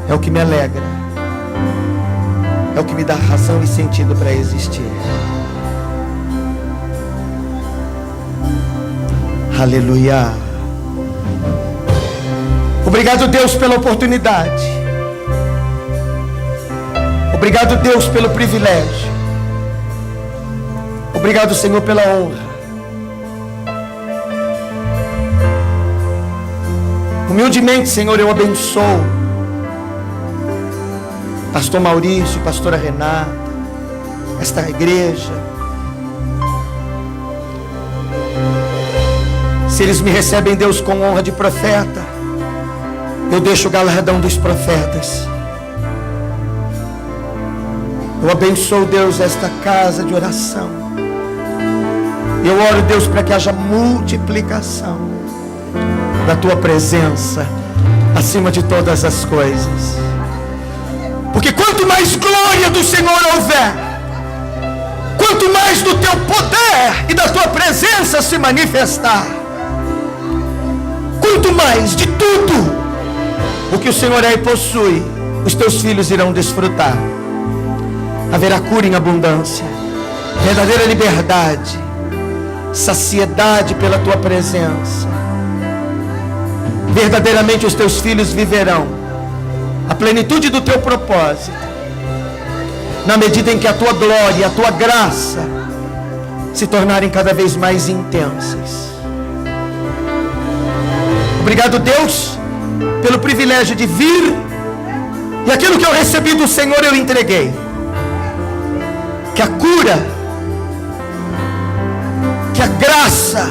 É o que me alegra, é o que me dá razão e sentido para existir. Aleluia. Obrigado, Deus, pela oportunidade. Obrigado, Deus, pelo privilégio. Obrigado, Senhor, pela honra. Humildemente, Senhor, eu abençoo Pastor Maurício, Pastora Renata, esta igreja. Se eles me recebem, Deus, com honra de profeta, eu deixo o galardão dos profetas. Eu abençoo, Deus, esta casa de oração. Eu oro, Deus, para que haja multiplicação da tua presença acima de todas as coisas. Porque quanto mais glória do Senhor houver, quanto mais do teu poder e da tua presença se manifestar, quanto mais de tudo o que o Senhor é e possui, os teus filhos irão desfrutar. Haverá cura em abundância, verdadeira liberdade, saciedade pela tua presença. Verdadeiramente os teus filhos viverão a plenitude do teu propósito, na medida em que a tua glória e a tua graça se tornarem cada vez mais intensas. Obrigado, Deus, pelo privilégio de vir, e aquilo que eu recebi do Senhor eu entreguei. Que a cura, que a graça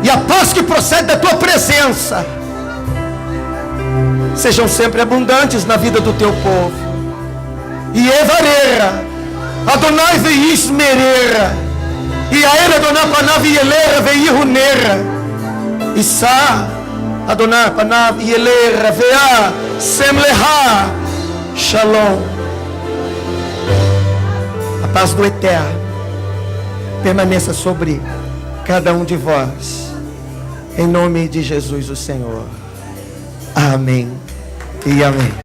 e a paz que procede da tua presença sejam sempre abundantes na vida do teu povo. E evareira, Adonai veis merera, e a era Adonai panav yelera veirunera, e sa Adonai panav yelera vea semleha shalom. A paz do Eterno permaneça sobre cada um de vós, em nome de Jesus o Senhor. Amém e amém.